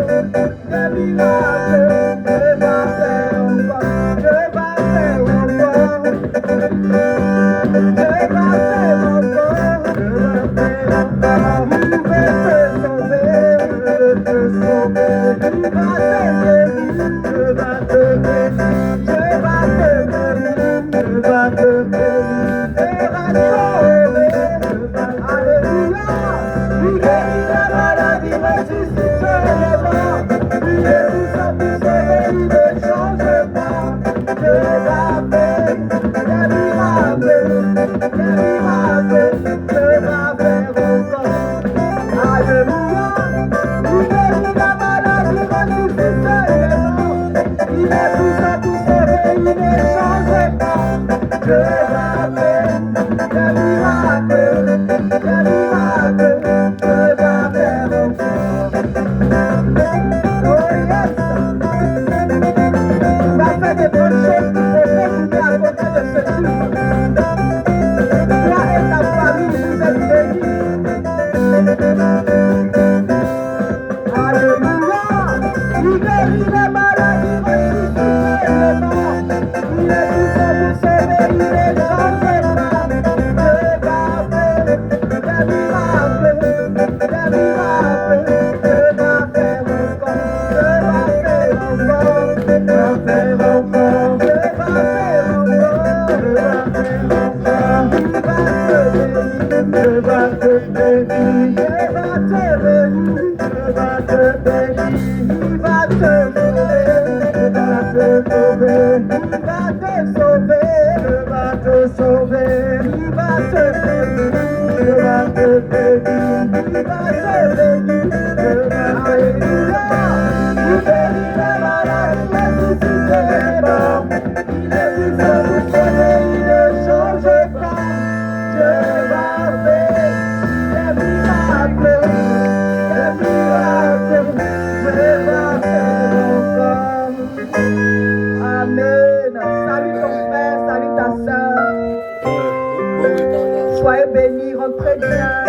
E: Soyez bénis, rentrez bien.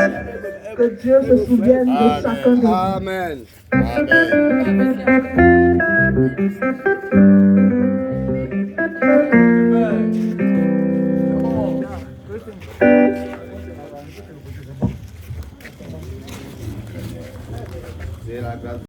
E: Que Dieu se souvienne de chacun de vous.
H: Amen.